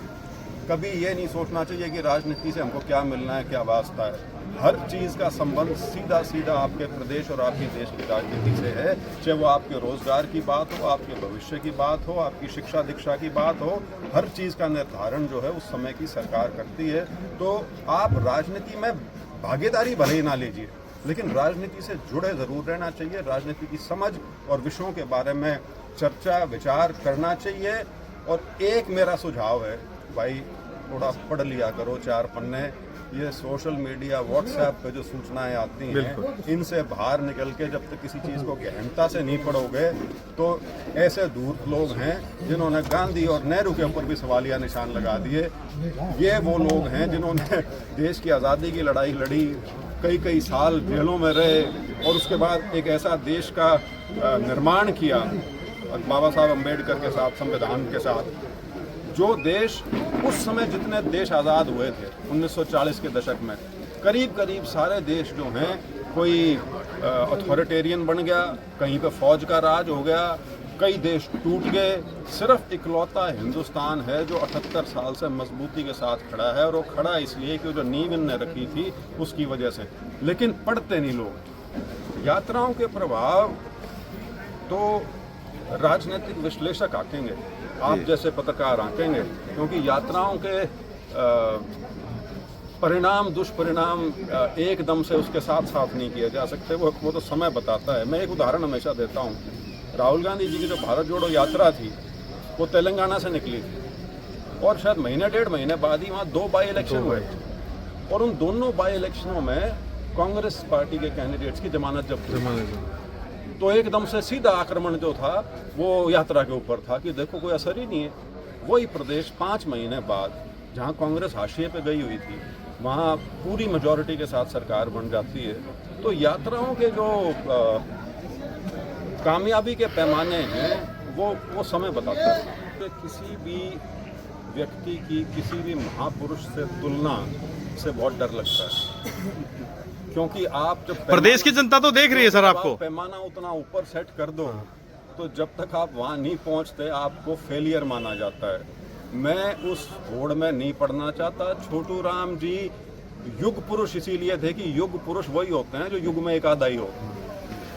कभी ये नहीं सोचना चाहिए कि राजनीति से हमको क्या मिलना है, क्या वास्ता है। हर चीज़ का संबंध सीधा सीधा आपके प्रदेश और आपके देश की राजनीति से है। चाहे वो आपके रोजगार की बात हो, आपके भविष्य की बात हो, आपकी शिक्षा दीक्षा की बात हो, हर चीज़ का निर्धारण जो है उस समय की सरकार करती है। तो आप राजनीति में भागीदारी भले ही ना लीजिए, लेकिन राजनीति से जुड़े ज़रूर रहना चाहिए। राजनीति की समझ और विषयों के बारे में चर्चा विचार करना चाहिए। और एक मेरा सुझाव है, भाई थोड़ा पढ़ लिया करो 4 पन्ने। ये सोशल मीडिया, व्हाट्सएप पे जो सूचनाएं आती हैं, इनसे बाहर निकल के जब तक किसी चीज़ को गहनता से नहीं पढ़ोगे, तो ऐसे धूर्त लोग हैं जिन्होंने गांधी और नेहरू के ऊपर भी सवालिया निशान लगा दिए। ये वो लोग हैं जिन्होंने देश की आज़ादी की लड़ाई लड़ी, कई कई साल जेलों में रहे और उसके बाद एक ऐसा देश का निर्माण किया बाबा साहब अम्बेडकर के साथ, संविधान के साथ, जो देश उस समय जितने देश आज़ाद हुए थे 1940 के दशक में, करीब करीब सारे देश जो हैं कोई अथॉरिटेरियन बन गया, कहीं पे फौज का राज हो गया, कई देश टूट गए। सिर्फ इकलौता हिंदुस्तान है जो 78 साल से मजबूती के साथ खड़ा है, और वो खड़ा इसलिए कि जो नींव इनने रखी थी उसकी वजह से। लेकिन पढ़ते नहीं लोग। यात्राओं के प्रभाव तो राजनीतिक विश्लेषक आंकेंगे, आप जैसे पत्रकार आंकेंगे, क्योंकि यात्राओं के परिणाम दुष्परिणाम एकदम से उसके साथ साथ नहीं किए जा सकते, वो तो समय बताता है। मैं एक उदाहरण हमेशा देता हूँ। राहुल गांधी जी की जो भारत जोड़ो यात्रा थी वो तेलंगाना से निकली थी और शायद महीने डेढ़ महीने बाद ही वहाँ 2 बाई इलेक्शन हुए, और उन दोनों बाई इलेक्शनों में कांग्रेस पार्टी के कैंडिडेट्स की जमानत जब्त हुई। तो एकदम से सीधा आक्रमण जो था वो यात्रा के ऊपर था कि देखो कोई असर ही नहीं है। वही प्रदेश 5 महीने बाद जहाँ कांग्रेस हाशिए पे गई हुई थी वहाँ पूरी मेजॉरिटी के साथ सरकार बन जाती है। तो यात्राओं के जो कामयाबी के पैमाने हैं वो समय बताता है। तो किसी भी व्यक्ति की किसी भी महापुरुष से तुलना से बहुत डर लगता है, क्योंकि आप जब प्रदेश की जनता तो देख रही है सर आपको, पैमाना उतना ऊपर सेट कर दो तो जब तक आप वहाँ नहीं पहुँचते आपको फेलियर माना जाता है। मैं उस होड़ में नहीं पड़ना चाहता। छोटू राम जी युग पुरुष इसीलिए थे कि युग पुरुष वही होते हैं जो युग में एक आधा ही हो।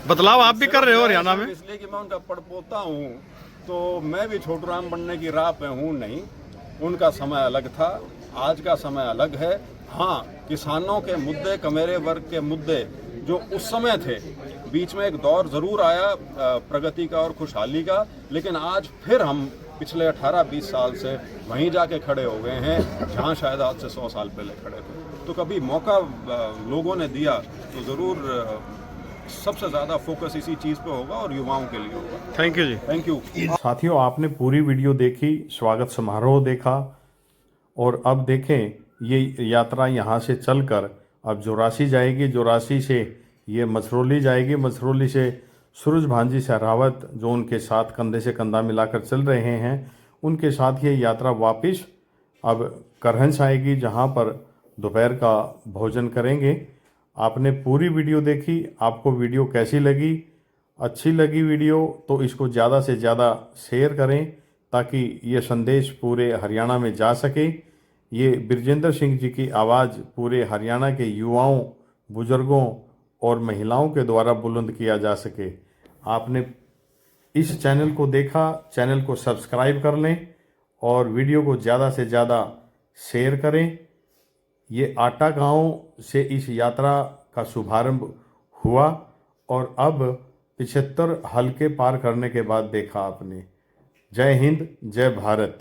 बदलाव आप भी कर रहे हो हरियाणा में, इसलिए कि मैं उनका पड़पोता हूँ, तो मैं भी छोटू राम बनने की राह पे हूँ नहीं। उनका समय अलग था, आज का समय अलग है। हाँ, किसानों के मुद्दे, कमेरे वर्ग के मुद्दे जो उस समय थे, बीच में एक दौर ज़रूर आया प्रगति का और खुशहाली का, लेकिन आज फिर हम पिछले 18-20 साल से वहीं जाके खड़े हो गए हैं जहाँ शायद आज से 100 साल पहले खड़े थे। तो कभी मौका लोगों ने दिया तो ज़रूर सबसे ज़्यादा फोकस इसी चीज़ पे होगा और युवाओं के लिए होगा। Thank you ji. Thank you. साथियों, आपने पूरी वीडियो देखी, स्वागत समारोह देखा, और अब देखें ये यात्रा यहाँ से चलकर अब जोरासी जाएगी, जोरासी से ये मसरौली जाएगी, मसरौली से सूरज भांजी सहरावत जो उनके साथ कंधे से कंधा मिलाकर चल रहे हैं, उनके साथ ये यात्रा वापस अब करहंस आएगी, जहाँ पर दोपहर का भोजन करेंगे। आपने पूरी वीडियो देखी, आपको वीडियो कैसी लगी? अच्छी लगी वीडियो तो इसको ज़्यादा से ज़्यादा शेयर करें ताकि ये संदेश पूरे हरियाणा में जा सके। ये बृजेंद्र सिंह जी की आवाज़ पूरे हरियाणा के युवाओं, बुजुर्गों और महिलाओं के द्वारा बुलंद किया जा सके। आपने इस चैनल को देखा, चैनल को सब्सक्राइब कर लें और वीडियो को ज़्यादा से ज़्यादा शेयर करें। ये आटा गांव से इस यात्रा का शुभारंभ हुआ और अब 75 हल्के पार करने के बाद देखा आपने। जय हिंद, जय भारत।